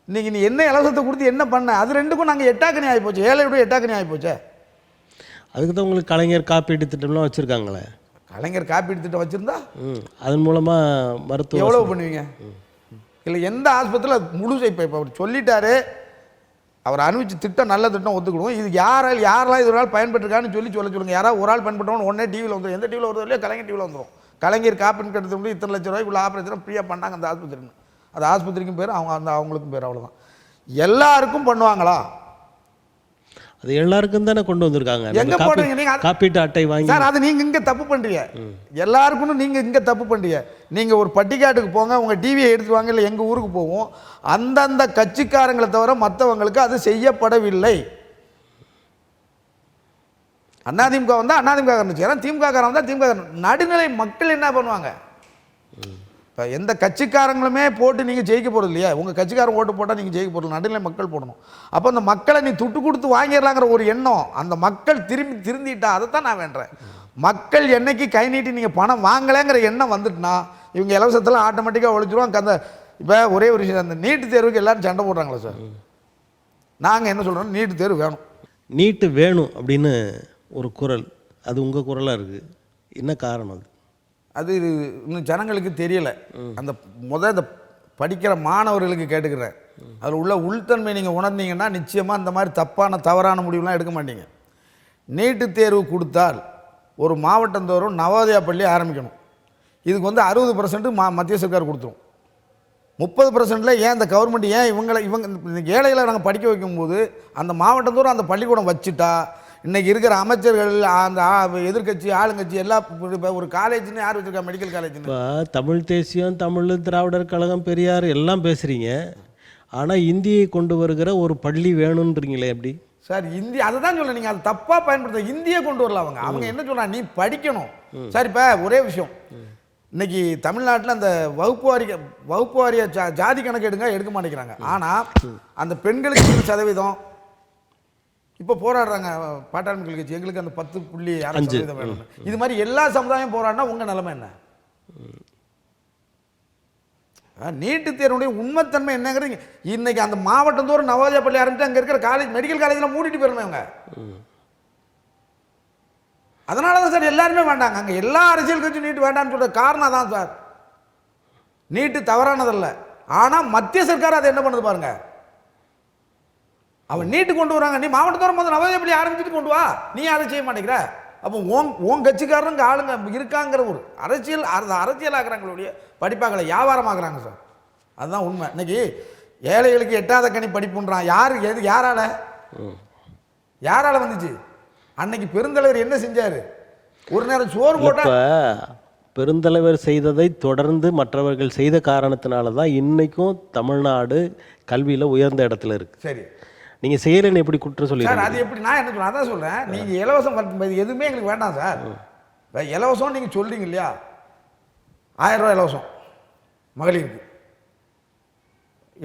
இன்றைக்கி நீ என்ன இலவசத்தை கொடுத்து என்ன பண்ண? அது 2க்கும் நாங்கள் எட்டாக்கணி ஆகிப்போச்சு, ஏழையோட எட்டாக்கணி ஆகிப்போச்சே. அதுக்கு தான் உங்களுக்கு கலைஞர் காப்பீட்டு திட்டம்லாம் வச்சுருக்காங்களே. கலைஞர் காப்பீட்டு திட்டம் வச்சுருந்தா அதன் மூலமாக மருத்துவம் எவ்வளோ பண்ணுவீங்க? இல்லை எந்த ஆஸ்பத்திரியில் முழு இப்போ அவர் சொல்லிட்டாரு, அவர் அனுப்பிச்சு திட்டம் நல்ல திட்டம் ஒத்துக்கிடுவோம். இது யாரெல்லாம் இது ஒரு நாள் பயன்பட்டுருக்கான்னு சொல்லுங்கள். யாராவது ஒரு ஆள் பயன்பட்டவங்க உடனே டிவியில் வந்துடும். எந்த டிவியில் வருதோ இல்லையோ கலைஞர் டிவியில் வந்துடும். கலைஞர் காப்பீட்டு கட்டத்துக்கு முன்னாடி இத்தனை லட்சம் ரூபாய்க்குள்ள ஆப்ரேஷன் ஃப்ரீயாக பண்ணாங்க அந்த ஆஸ்பத்திரின்னு. அது ஆஸ்பத்திரிக்கும் பேர், அவங்களுக்கும் பேர், அவ்வளோதான். எல்லாருக்கும் பண்ணுவாங்களா? அது எல்லாருக்கும் தானே கொண்டு வந்திருக்காங்க. எங்க போடுறீங்க நீங்க காப்பீட்டு அட்டை வாங்கி சார்? அது நீங்க இங்க தப்பு பண்றீங்க. எல்லாருக்கும் நீங்க இங்க தப்பு பண்றீங்க. நீங்க ஒரு பட்டிக்காட்டுக்கு போங்க, உங்க டிவியை எடுத்து வாங்க, இல்லை எங்க ஊருக்கு போவோம். அந்தந்த கட்சிக்காரங்களை தவிர மற்றவங்களுக்கு அது செய்யப்படவில்லை. அதிமுக வந்தால் அதிமுக காரணம், திமுக காரணம் வந்தால் திமுக காரணம். நடுநிலை மக்கள் என்ன பண்ணுவாங்க? இப்போ எந்த கட்சிக்காரங்களுமே போட்டு நீங்கள் ஜெயிக்க போகிறது இல்லையா? உங்கள் கட்சிக்காரன் ஓட்டு போட்டால் நீங்கள் ஜெயிக்க போகிறது, நடுநிலை மக்கள் போடணும். அப்போ அந்த மக்களை நீ துட்டு கொடுத்து வாங்கிடலாங்கிற ஒரு எண்ணம், அந்த மக்கள் திருந்திட்டா அதைத்தான் நான் வேண்டேன். மக்கள் என்னைக்கு கை நீட்டி நீங்கள் பணம் வாங்கலைங்கிற எண்ணம் வந்துட்டுனா இவங்க இலவசத்தில் ஆட்டோமேட்டிக்காக ஒழிச்சிருவாங்க. அந்த இப்போ ஒரே ஒரு விஷயம், அந்த நீட்டு தேர்வுக்கு எல்லோரும் சண்டை போடுறாங்களா சார்? நாங்கள் என்ன சொல்கிறோம், நீட்டு தேர்வு வேணும். நீட்டு வேணும் அப்படின்னு ஒரு குரல், அது உங்கள் குரலாக இருக்குது. என்ன காரணம்? அது இன்னும் ஜனங்களுக்கு தெரியலை. அந்த இந்த படிக்கிற மாணவர்களுக்கு கேட்டுக்கிறேன், அதில் உள்ள உள்தன்மை நீங்கள் உணர்ந்தீங்கன்னா நிச்சயமாக இந்த மாதிரி தவறான முடிவுலாம் எடுக்க மாட்டீங்க. நீட்டு தேர்வு கொடுத்தால் ஒரு மாவட்டந்தோறும் நவோதயா பள்ளி ஆரம்பிக்கணும். இதுக்கு வந்து 60% மத்திய சர்க்கார் கொடுத்துரும். 30% ஏன் இந்த கவர்மெண்ட் ஏன் இவங்க ஏழைகளை நாங்கள் படிக்க வைக்கும்போது அந்த மாவட்டந்தோறும் அந்த பள்ளிக்கூடம் வச்சுட்டா இன்னைக்கு இருக்கிற அமைச்சர்கள் அந்த எதிர்க்கட்சி ஆளுங்கட்சி எல்லாம் இப்போ ஒரு காலேஜ்னு யார் வச்சிருக்கா? மெடிக்கல் காலேஜ்னு. இப்போ தமிழ் தேசியம், தமிழ் திராவிடர் கழகம், பெரியார் எல்லாம் பேசுகிறீங்க. ஆனால் இந்தியை கொண்டு வருகிற ஒரு பள்ளி வேணுன்றீங்களே எப்படி சார்? இந்தி அதை தான் சொல்ல, நீங்கள் அது தப்பாக பயன்படுத்த. இந்தியை கொண்டு வரல அவங்க. அவங்க என்ன சொல்கிறாங்க, நீ படிக்கணும். சார் இப்போ ஒரே விஷயம், இன்னைக்கு தமிழ்நாட்டில் அந்த வகுப்பு வாரிய ஜாதி கணக்கு எடுக்க மாட்டேங்கிறாங்க. ஆனால் அந்த பெண்களுக்கு 2% இப்போ போராடுறாங்க பாட்டாளி மக்கள் கட்சி, எங்களுக்கு அந்த 10.6% வேணும். இது மாதிரி எல்லா சமுதாயம் போராடினா உங்கள் நிலைமை என்ன? நீட்டு தேர்வுடைய உண்மைத்தன்மை என்னங்கிறது இன்னைக்கு அந்த மாவட்டம் தோறும் நவோதயா பள்ளி ஆரம்பிச்சு அங்கே இருக்கிற காலேஜ் மெடிக்கல் காலேஜில் மூடிட்டு போயிருந்தேன் அவங்க. அதனால தான் சார் எல்லாருமே வேண்டாங்க. அங்கே எல்லா அரசியல் கட்சியும் நீட்டு வேண்டாம்னு சொல்கிற காரணம் தான் சார். நீட்டு தவறானதில்லை, ஆனால் மத்திய சர்க்கார் அதை என்ன பண்ணுது பாருங்க. அவன் நீட்டு கொண்டு வராங்க, நீ மாவட்டத்தோறும் வந்து நவோதயா பள்ளி ஆரம்பிச்சுட்டு கொண்டு வா, நீ அதை செய்ய மாட்டேங்கிற. அப்போ உன் கட்சிக்காரங்க ஆளுங்க இருக்காங்கிற ஒரு அரசியல் ஆக்குறாங்களுடைய படிப்பாங்களை வியாபாரமாக்குறாங்க சார். அதுதான் உண்மை. இன்னைக்கு ஏழைகளுக்கு 8வது கனி படிப்புன்றான். யாரால வந்துச்சு? அன்னைக்கு பெருந்தலைவர் என்ன செஞ்சாரு? ஒரு நேரம் சோறு போட்டா. பெருந்தலைவர் செய்ததை தொடர்ந்து மற்றவர்கள் செய்த காரணத்தினால தான் இன்னைக்கும் தமிழ்நாடு கல்வியில் உயர்ந்த இடத்துல இருக்கு. சரி, நீங்கள் செய்யலைன்னு எப்படி குற்றம் சொல்லி சார்? அது எப்படி? நான் என்ன சொல்றேன், அதான் சொல்றேன். நீங்க இலவசம் எதுவுமே எங்களுக்கு வேண்டாம் சார். இலவசம் நீங்க சொல்றீங்க இல்லையா, 1000 ரூபாய் இலவசம் மகளிருக்கு,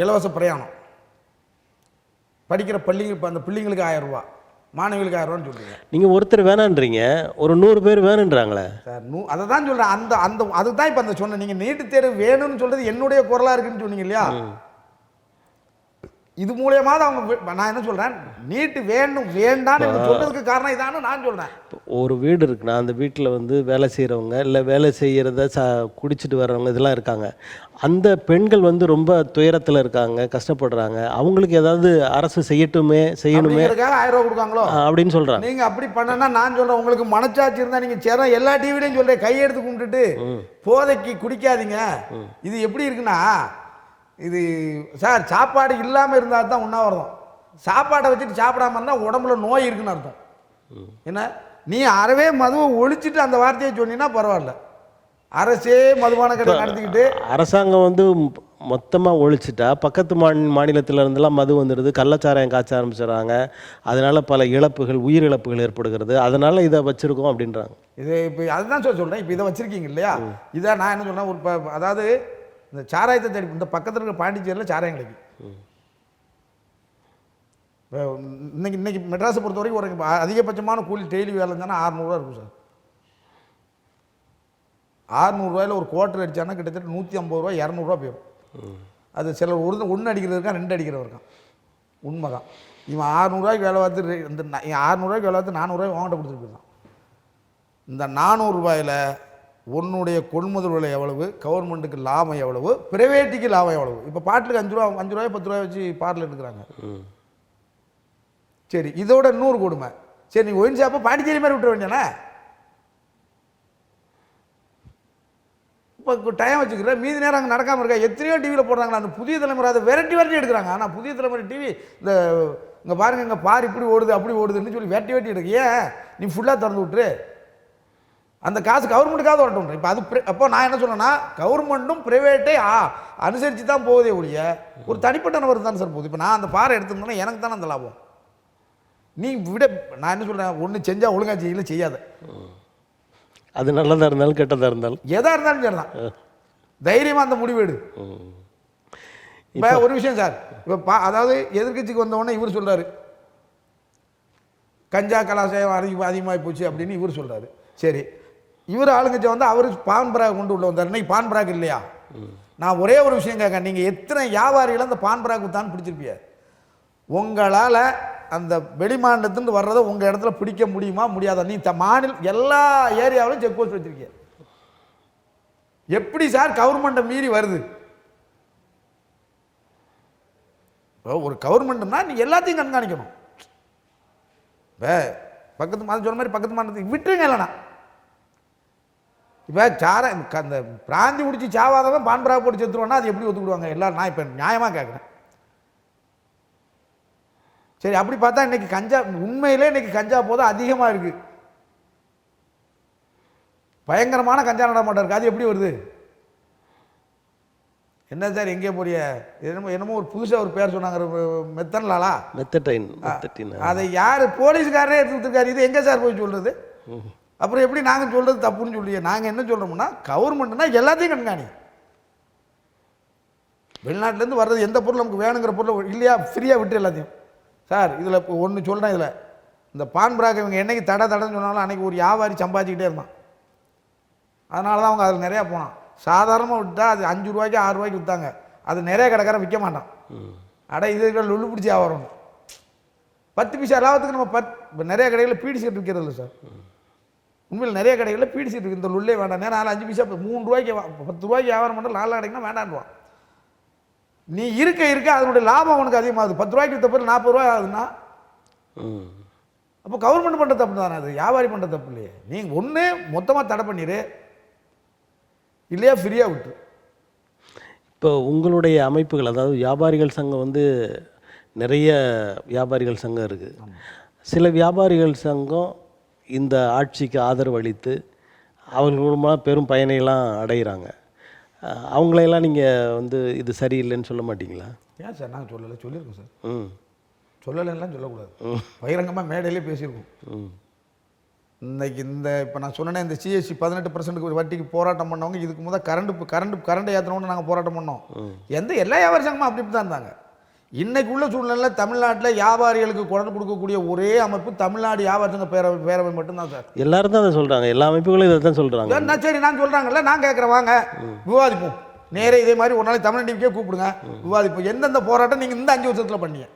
இலவச பிரயாணம், படிக்கிற அந்த பிள்ளைங்களுக்கு 1000 ரூபாய், மாணவிகளுக்கு 1000 ரூபான்னு சொல்றீங்க. நீங்க ஒருத்தர் வேணான்றீங்க, ஒரு 100 பேர் வேணுன்றாங்களே சார். அதை தான் சொல்றேன். அதுதான் இப்போ அந்த சொன்ன, நீங்க நீட்டு தேர்வு வேணும்னு சொல்றது என்னுடைய குரலா இருக்குன்னு சொன்னீங்க இல்லையா, இது மூலியமாக அவங்க. நான் என்ன சொல்றேன், நீட்டு வேணும் வேண்டான்னு சொல்றதுக்கு காரணம் இதானு நான் சொல்றேன். ஒரு வீடு இருக்குன்னா அந்த வீட்டில் வந்து வேலை செய்கிறவங்க இல்லை வேலை செய்கிறத குடிச்சிட்டு வர்றவங்க இதெல்லாம் இருக்காங்க. அந்த பெண்கள் வந்து ரொம்ப துயரத்தில் இருக்காங்க, கஷ்டப்படுறாங்க. அவங்களுக்கு ஏதாவது அரசு செய்யணுமே 1000 ரூபா கொடுக்காங்களோ அப்படின்னு சொல்கிறாங்க. நீங்கள் அப்படி பண்ணனா நான் சொல்கிறேன், உங்களுக்கு மனச்சாட்சி இருந்தால் நீங்கள் சேர எல்லா டிவிலையும் சொல்கிறேன், கையெடுத்து கும்பிட்டுட்டு போதைக்கு குடிக்காதீங்க. இது எப்படி இருக்குன்னா, இது சார் சாப்பாடு இல்லாமல் இருந்தால் தான் உண்ணாவிரதம். சாப்பாடை வச்சுட்டு சாப்பிடாம இருந்தால் உடம்புல நோய் இருக்குன்னு அர்த்தம். என்ன, நீ அறவே மதுவை ஒழிச்சிட்டு அந்த வார்த்தையை சொன்னீங்கன்னா பரவாயில்ல. அரசே மதுபான கடை நடத்திக்கிட்டு அரசாங்கம் வந்து மொத்தமாக ஒழிச்சிட்டா பக்கத்து மாநிலத்தில் இருந்தெல்லாம் மது வந்துடுது, கள்ளச்சாராயம் காய்ச்ச ஆரம்பிச்சிடறாங்க. அதனால் பல இழப்புகள், உயிர் இழப்புகள் ஏற்படுகிறது. அதனால் இதை வச்சுருக்கோம் அப்படின்றாங்க. இது இப்போ அதுதான் சொல்கிறேன். இப்போ இதை வச்சுருக்கீங்க இல்லையா, இதை நான் என்ன சொன்னேன், ஒரு அதாவது இந்த சாராயத்தை தேடி இந்த பக்கத்தில் இருக்கிற பாண்டிச்சேரியில் சாராயம் கிடைக்கும். இன்னைக்கு மெட்ராஸை பொறுத்த வரைக்கும் ஒரு அதிகபட்சமான கூலி டெய்லி வேலை இருந்தால் 600 ரூபா இருக்கும் சார். 600 ரூபாயில் ஒரு குவார்டர் அடித்தானா கிட்டத்தட்ட 150 ரூபா 200 ரூபா போயிடும். அது சிலர் ஒன்று அடிக்கிறது இருக்கான், 2 அடிக்கிறவர் இருக்கான். உண்மைதான். இவன் 600 ரூபாய்க்கு வேலை பார்த்து இந்த 600 ரூபாய்க்கு வேலை பார்த்து 400 ரூபாய் வாங்கிட்ட கொடுத்துட்டு போயிருந்தான். இந்த 400 ரூபாயில் உன்னுடைய கொள்முதல் விலை எவ்வளவு, கவர்மெண்ட்டுக்கு லாபம் எவ்வளவு, பிரைவேட்டுக்கு லாபம் எவ்வளவு. இப்போ பாட்டிலுக்கு 5 ரூபா 10 ரூபாய் வச்சு பார்ல எடுக்கிறாங்க. சரி, இதோட 100 கொடுமை. சரி, நீ ஒயின் ஷாப்பை பாண்டிச்சேரி மாதிரி விட்டுற வேண்டியானே. இப்போ டைம் வச்சுக்கிற மீதி நேரம் அங்கே நடக்காமல் இருக்கா? எத்தனையோ டிவியில் போடுறாங்களா, அந்த புதிய தலைமுறை அதை வெரைட்டி எடுக்கிறாங்க. ஆனால் புதிய தலைமுறை டிவி இந்த இங்கே பாருங்க, இங்கே பார் இப்படி ஓடுது அப்படி ஓடுதுன்னு சொல்லி வெட்டி எடுக்கு. ஏன் நீ ஃபுல்லாக திறந்து விட்டுரு, அந்த காசு கவர்மெண்ட்டுக்காக வரட்டும். இப்போ அது அப்போ நான் என்ன சொன்னேன்னா, கவர்மெண்ட்டும் ப்ரைவேட்டே அனுசரித்து தான் போகுதே ஒழிய ஒரு தனிப்பட்ட நபர் தான் சார் போகுது. இப்போ நான் அந்த பாறை எடுத்துருந்தேன்னா எனக்கு தானே அந்த லாபம். நீ விட நான் என்ன சொல்கிறேன், ஒன்று செஞ்சால் ஒழுங்கா செய்யல, செய்யாத. அது நல்லதாக இருந்தாலும் கெட்டதாக இருந்தாலும் எதாக இருந்தாலும் சரி தான், தைரியமாக அந்த முடிவு எடு. இப்போ ஒரு விஷயம் சார், இப்போ அதாவது எதிர்கட்சிக்கு வந்தவொடனே இவர் சொல்கிறாரு கஞ்சா கலாச்சாரம் அதிகமாகி போச்சு அப்படின்னு இவர் சொல்கிறாரு. சரி, இவர் ஆளுங்கட்சி வந்து அவர் பான் பிராக் கொண்டு உள்ள வந்தார். இன்னைக்கு பான் பிராக் இல்லையா? நான் ஒரே ஒரு விஷயம் கேட்க, நீங்கள் எத்தனை வியாபாரிகளை அந்த பான் பிராக் தான் பிடிச்சிருப்பிய? உங்களால் அந்த வெளிமாநிலத்துலேருந்து வர்றதை உங்கள் இடத்துல பிடிக்க முடியுமா முடியாதா? நீ எல்லா ஏரியாவிலும் செக் போஸ்ட் வச்சிருக்கீங்க. எப்படி சார் கவர்மெண்ட்டை மீறி வருது? ஒரு கவர்மெண்ட்னா நீ எல்லாத்தையும் கண்காணிக்கணும். இப்போ பக்கத்து மாதம் சொன்ன மாதிரி பக்கத்து மாநிலத்துக்கு விட்டுருங்க. இல்லைண்ணா இப்போ அந்த பிராந்தி குடிச்சு சாவாதவன் பான்பரா போட்டு செத்துருவான்னா அது எப்படி ஒத்துக்கிடுவாங்க எல்லாரும்? நான் இப்போ நியாயமாக கேட்குறேன். சரி, அப்படி பார்த்தா இன்னைக்கு கஞ்சா உண்மையிலே இன்னைக்கு கஞ்சா போதும் அதிகமாக இருக்குது. பயங்கரமான கஞ்சா நடமாட்டம் இருக்குது. அது எப்படி வருது? என்ன சார் எங்கே போறிய? என்னமோ ஒரு புதுசாக ஒரு பேர் சொன்னாங்க, மெத்தன்லாலா, மெத்தடைன். அதை யார் போலீஸ்காரரே எடுத்துருக்காரு. இது எங்கே சார் போய் சொல்கிறது? அப்புறம் எப்படி நாங்கள் சொல்கிறது தப்புன்னு சொல்லியே? நாங்கள் என்ன சொல்கிறோம்னா, கவர்மெண்ட்னா எல்லாத்தையும் கண்காணி. வெளிநாட்டிலேருந்து வர்றது எந்த பொருள் நமக்கு வேணுங்கிற பொருள் இல்லையா, ஃப்ரீயாக விட்டு எல்லாத்தையும். சார் இதில் இப்போ ஒன்று சொல்கிறேன், இதில் இந்த பான் பிராக் இவங்க என்னைக்கு தடைன்னு சொன்னாலும் அன்றைக்கி ஒரு வியாபாரி சம்பாதிச்சிக்கிட்டே இருந்தான். அதனால தான் அவங்க அதில் நிறையா போனான். சாதாரணமாக விட்டால் அது 5 ரூபாய்க்கு 6 ரூபாய்க்கு விற்றாங்க. அது நிறைய கடைக்காரன் விற்க மாட்டான். இதுகள் உள்ள பிடிச்சி ஆவரம் 10 பைசா லாபத்துக்கு நம்ம இப்போ நிறைய கடைகளில் பீடி சீட் விற்கிறது இல்லை சார். உண்மையில் நிறைய கடைகளில் பீடி சீட் இருக்குது. இந்த லுல்லே வேண்டாம், நேரம் 5 பைசா 3 ரூபாய்க்கு 10 ரூபாய்க்கு வியாபாரம் பண்ணால் 4 கிடைக்குன்னா வேண்டான்டுவான். நீ இருக்க அதனுடைய லாபம் உனக்கு அதிகமாகுது. 10 ரூபாய்க்கு விற்ற பொருள் 40 ரூபாய் ஆகுதுன்னா அப்போ கவர்மெண்ட் பண்ணுற தப்பு தானே, அது வியாபாரி பண்ணுற தப்பு இல்லையே. நீங்கள் ஒன்று மொத்தமாக தடை பண்ணிடு, இல்லையா ஃப்ரீயாக விட்டு. இப்போ உங்களுடைய அமைப்புகள், அதாவது வியாபாரிகள் சங்கம் வந்து நிறைய வியாபாரிகள் சங்கம் இருக்குது. சில வியாபாரிகள் சங்கம் இந்த ஆட்சிக்கு ஆதரவு அளித்து அவங்க மூலமாக பெரும் பயனையெல்லாம் அடைகிறாங்க. அவங்களையெல்லாம் நீங்கள் வந்து இது சரியில்லைன்னு சொல்ல மாட்டீங்களா? ஏன் சார் நாங்கள் சொல்லியிருக்கோம் சார். சொல்லலைலாம் சொல்லக்கூடாது, பகிரங்கமாக மேடையிலே பேசியிருக்கோம். இன்னைக்கு இப்போ நான் சொன்னேன், இந்த சிஎஸ்சி 18% வட்டிக்கு போராட்டம் பண்ணவங்க இதுக்கு முதல் கரண்ட் ஏற்றணும்னு நாங்கள் போராட்டம் பண்ணோம். எல்லா வியாபாரி சங்கமும் அப்படி தான் இருந்தாங்க. இன்னைக்கு உள்ள சூழ்நிலையில் தமிழ்நாட்டில் வியாபாரிகளுக்கு குரல் கொடுக்கக்கூடிய ஒரே அமைப்பு தமிழ்நாடு வியாபாரி சங்க பேரவை மட்டும்தான் சார். எல்லாரும் தான் அதை சொல்கிறாங்க, எல்லா அமைப்புகளும் இதை தான் சொல்கிறாங்க. சரி, நான் சொல்கிறாங்கல்ல, நான் கேட்குறேன், வாங்க விவாதிப்போம். நேரே இதே மாதிரி ஒரு நாளைக்கு தமிழ் டிவிக்கே கூப்பிடுங்க, விவாதிப்போம். எந்தெந்த போராட்டம் நீங்கள் இந்த 5 வருஷத்தில் பண்ணீங்க?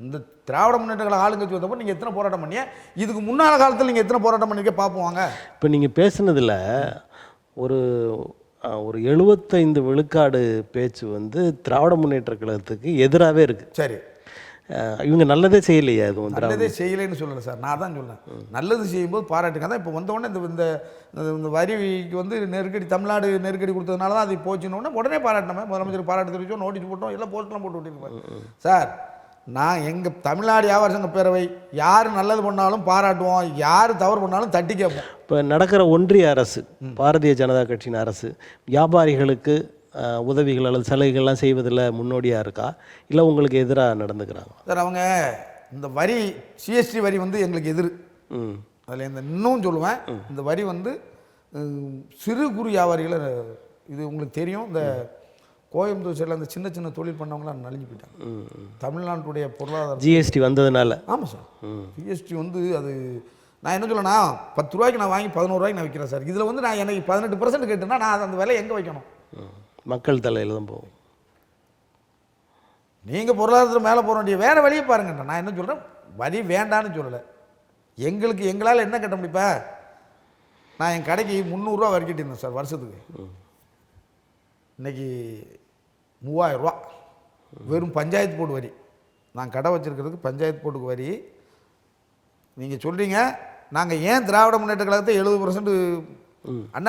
இந்த திராவிட முன்னேற்ற கழக ஆளுங்கட்சி வந்தப்போ நீங்கள் எத்தனை போராட்டம் பண்ணீங்க? இதுக்கு முன்னாள் காலத்தில் நீங்கள் எத்தனை போராட்டம் பண்ணிக்க பார்ப்போம் வாங்க. இப்போ நீங்கள் பேசுனதில் ஒரு 75 விழுக்காடு பேச்சு வந்து திராவிட முன்னேற்ற கழகத்துக்கு எதிராகவே இருக்குது. சரி, இவங்க நல்லதே செய்யலையே, அதுவும் நல்லதே செய்யலைன்னு சொல்லலை சார், நான் தான் சொன்னேன். நல்லது செய்யும்போது பாராட்டுங்க தான். இப்போ வந்தவுடனே இந்த வரிக்கு வந்து நெருக்கடி, தமிழ்நாடு நெருக்கடி கொடுத்ததுனால தான் அது போச்சுன்னு உடனே பாராட்டினோமே. முதலமைச்சர் பாராட்டு தெரிவிச்சோம், நோட்டீஸ் போட்டோம், எல்லாம் போஸ்ட்லாம் போட்டு விட்டுருக்கோம் சார். நான் எங்கள் தமிழ்நாடு வியாபார சங்க பேரவை யார் நல்லது பண்ணாலும் பாராட்டுவோம், யார் தவறு பண்ணாலும் தட்டி கேட்போம். இப்போ நடக்கிற ஒன்றிய அரசு, பாரதிய ஜனதா கட்சியின் அரசு வியாபாரிகளுக்கு உதவிகள் அல்லது சலுகைகள்லாம் செய்வதில் முன்னோடியாக இருக்கா, இல்லை உங்களுக்கு எதிராக நடந்துக்கிறாங்க? சார் அவங்க இந்த வரி சிஎஸ்டி வரி வந்து எங்களுக்கு எதிர். அதில் இன்னும் சொல்லுவேன், இந்த வரி வந்து சிறு குறு வியாபாரிகளை, இது உங்களுக்கு தெரியும், இந்த கோயம்புத்தூர் சைடில் அந்த சின்ன சின்ன தொழில் பண்ணவங்களாம் நலிஞ்சு போயிட்டாங்க தமிழ்நாட்டுடைய பொருளாதாரம் ஜிஎஸ்டி வந்ததுனால. ஆமாம் சார், ஜிஎஸ்டி வந்து அது நான் என்ன சொல்லனா 10 ரூபாய்க்கு நான் வாங்கி 11 ரூபாய்க்கு நான் விற்கிறேன் சார். இதில் வந்து நான் எனக்கு 18% கேட்டேன்னா நான் அந்த விலை எங்கே வைக்கணும்? மக்கள் தலையில் தான் போகும். நீங்கள் பொருளாதாரத்தில் மேலே போக வேண்டிய வேறு வழியை பாருங்கண்ணா. நான் என்ன சொல்கிறேன், வரி வேண்டான்னு சொல்லலை. எங்களால் என்ன கட்ட முடிப்பா? நான் என் கடைக்கு 300 ரூபா வரி கட்டியிருந்தேன் சார் வருஷத்துக்கு. இன்றைக்கி 3000 ரூபா வெறும் பஞ்சாயத்து போர்டு வரி. நான் கடை வச்சுருக்கிறதுக்கு பஞ்சாயத்து போர்டுக்கு வரி. நீங்கள் சொல்கிறீங்க நாங்கள் ஏன் திராவிட முன்னேற்ற கழகத்தை 70%,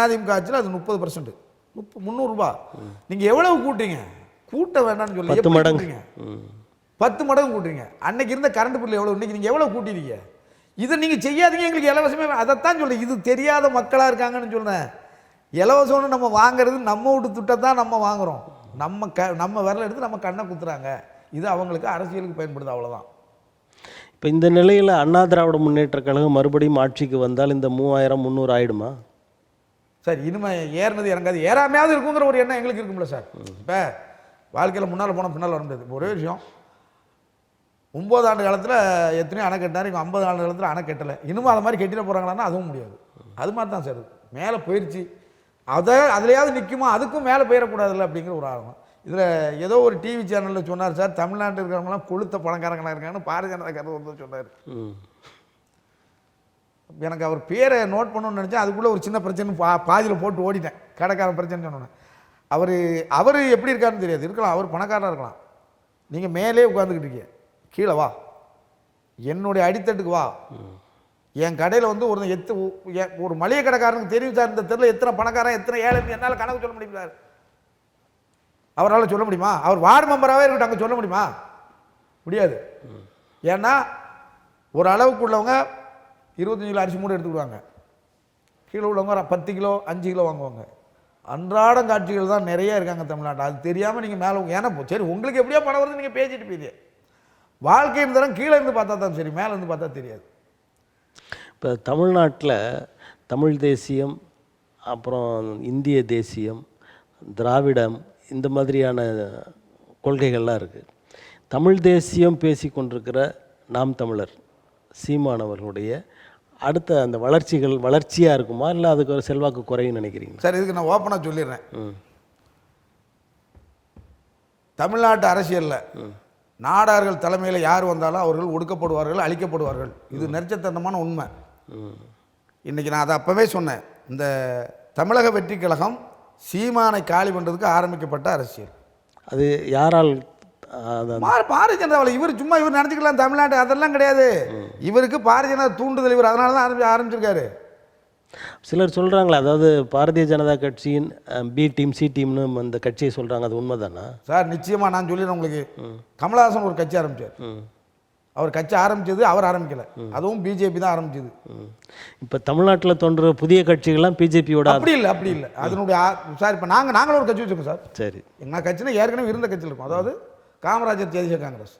அதிமுக ஆட்சியில் அது 30%, 300 ரூபா. நீங்கள் எவ்வளவு கூட்டுறீங்க? கூட்ட வேண்டாம்னு சொல்லி 10 மடங்கு 10 மடங்கு கூட்டுறீங்க. அன்னைக்கு இருந்த கரண்ட் பில் எவ்வளோ, இன்றைக்கி நீங்கள் எவ்வளோ கூட்டிருக்கீங்க? இதை நீங்கள் செய்யாதீங்க, எங்களுக்கு இலவசமே. அதைத்தான் சொல்கிறேன், இது தெரியாத மக்களாக இருக்காங்கன்னு சொல்கிறேன். இலவசம்னு நம்ம வாங்குறது நம்ம வீட்டு திட்டம் தான் நம்ம வாங்குகிறோம். நம்ம விரல எடுத்து நம்ம கண்ணை குத்துறாங்க. இது அவங்களுக்கு அரசியலுக்கு பயன்படுது, அவ்வளோதான். இப்போ இந்த நிலையில் அண்ணா திராவிட முன்னேற்ற கழகம் மறுபடியும் ஆட்சிக்கு வந்தால் இந்த 3000-300 ஆகிடுமா சார்? இனிமேல் ஏறினது இறங்காது, ஏறாமையாவது இருக்குங்கிற ஒரு எண்ணம் எங்களுக்கு இருக்கும்ல சார். இப்போ வாழ்க்கையில் முன்னால் போனால் பின்னால் வர முடியாது. ஒரே விஷயம், 9 ஆண்டு காலத்தில் எத்தனையோ அணை கட்டினார், இவங்க 50 ஆண்டு காலத்தில் அணை கட்டலை. இன்னமும் அதை மாதிரி கட்டிட போகிறாங்களான்னா அதுவும் முடியாது. அது மாதிரி தான் சார், மேலே போயிடுச்சு. அதுலையாவது நிற்குமா, அதுக்கும் மேலே போயிடக்கூடாதுல்ல அப்படிங்கிற ஒரு ஆர்வம். இதில் ஏதோ ஒரு டிவி சேனலில் சொன்னார் சார், தமிழ்நாட்டில் இருக்கிறவங்களாம் கொளுத்த பணக்காரங்களாக இருக்காங்கன்னு பாரதிய ஜனதா கருத்து வந்து சொன்னார். எனக்கு அவர் பேரை நோட் பண்ணணும்னு நினச்சேன், அதுக்குள்ளே ஒரு சின்ன பிரச்சனை பாதியில் போட்டு ஓடிட்டேன். கடைக்காரன் பிரச்சனை சொன்னோன்னே அவர் எப்படி இருக்காருன்னு தெரியாது. இருக்கலாம், அவர் பணக்காரராக இருக்கலாம். நீங்கள் மேலே உட்காந்துக்கிட்டு இருக்கீங்க, கீழே வா, என்னுடைய அடித்தட்டுக்கு வா. என் கடையில் வந்து ஒரு மளிகை கடைக்காரனுக்கு தெரியும் சார், இந்த தெருவில் எத்தனை பணக்காரன் எத்தனை ஏழை, என்னால் கணக்கு சொல்ல முடியும் சார். அவரால் சொல்ல முடியுமா? அவர் வார்டு மெம்பராகவே இருக்கட்டும், அங்கே சொல்ல முடியுமா? முடியாது. ஏன்னா ஒரு அளவுக்கு உள்ளவங்க 25 கிலோ அரிசி மூட்டை எடுத்துக்கிடுவாங்க, கீழே உள்ளவங்க 10 கிலோ 5 கிலோ வாங்குவாங்க. அன்றாடம் காட்சிகள் தான் நிறைய இருக்காங்க தமிழ்நாட்டில். அது தெரியாமல் நீங்கள் மேலே ஏன்னா சரி உங்களுக்கு எப்படியோ பணம் வருது நீங்கள் பேசிட்டு போயிடுது. வாழ்க்கையின் தரம் கீழே இருந்து பார்த்தா தான் சரி, மேலே இருந்து பார்த்தா தெரியாது. இப்போ தமிழ்நாட்டில் தமிழ் தேசியம், அப்புறம் இந்திய தேசியம், திராவிடம், இந்த மாதிரியான கொள்கைகள்லாம் இருக்குது. தமிழ் தேசியம் பேசி கொண்டிருக்கிற நாம் தமிழர் சீமானவர்களுடைய அடுத்த அந்த வளர்ச்சியாக இருக்குமா, இல்லை அதுக்கு ஒரு செல்வாக்கு குறையும் நினைக்கிறீங்க? சார் இதுக்கு நான் ஓப்பனாக சொல்லிடுறேன். தமிழ்நாட்டு அரசியலில் நாடார்கள் தலைமையில் யார் வந்தாலும் அவர்கள் ஒடுக்கப்படுவார்கள், அழிக்கப்படுவார்கள். இது நெருச்சத்தனமான உண்மை. இன்றைக்கி நான் அதை அப்போவே சொன்னேன். இந்த தமிழக வெற்றி கழகம் சீமானை காலி பண்ணுறதுக்கு ஆரம்பிக்கப்பட்ட அரசியல். அது யாரால்? பாரதிய ஜனதாவில் இவர் சும்மா இவர் நினச்சிக்கலாம் தமிழ்நாட்டு, அதெல்லாம் கிடையாது. இவருக்கு பாரதிய ஜனதா தூண்டுதல், இவர் அதனால தான் ஆரம்பிச்சிருக்காரு. சிலர் சொல்கிறாங்களே, அதாவது பாரதிய ஜனதா கட்சியின் பி டீம் சி டீம்னு அந்த கட்சியை சொல்கிறாங்க, அது உண்மைதானா? சார் நிச்சயமாக நான் சொல்லிடுறேன் உங்களுக்கு. கமலஹாசன் ஒரு கட்சி ஆரம்பித்தார். அவர் கட்சி ஆரம்பித்தது அவர் ஆரம்பிக்கலை, அதுவும் பிஜேபி தான் ஆரம்பிச்சது. இப்போ தமிழ்நாட்டில் தோன்ற புதிய கட்சிகள்லாம் பிஜேபியோட அப்படி இல்லை அதனுடைய சார் இப்போ நாங்களும் ஒரு கட்சி வச்சுருக்கோம் சார். சரி, எங்கள் கட்சினா ஏற்கனவே இருந்த கட்சியில் இருக்கும். அதாவது காமராஜர் தேசிய காங்கிரஸ்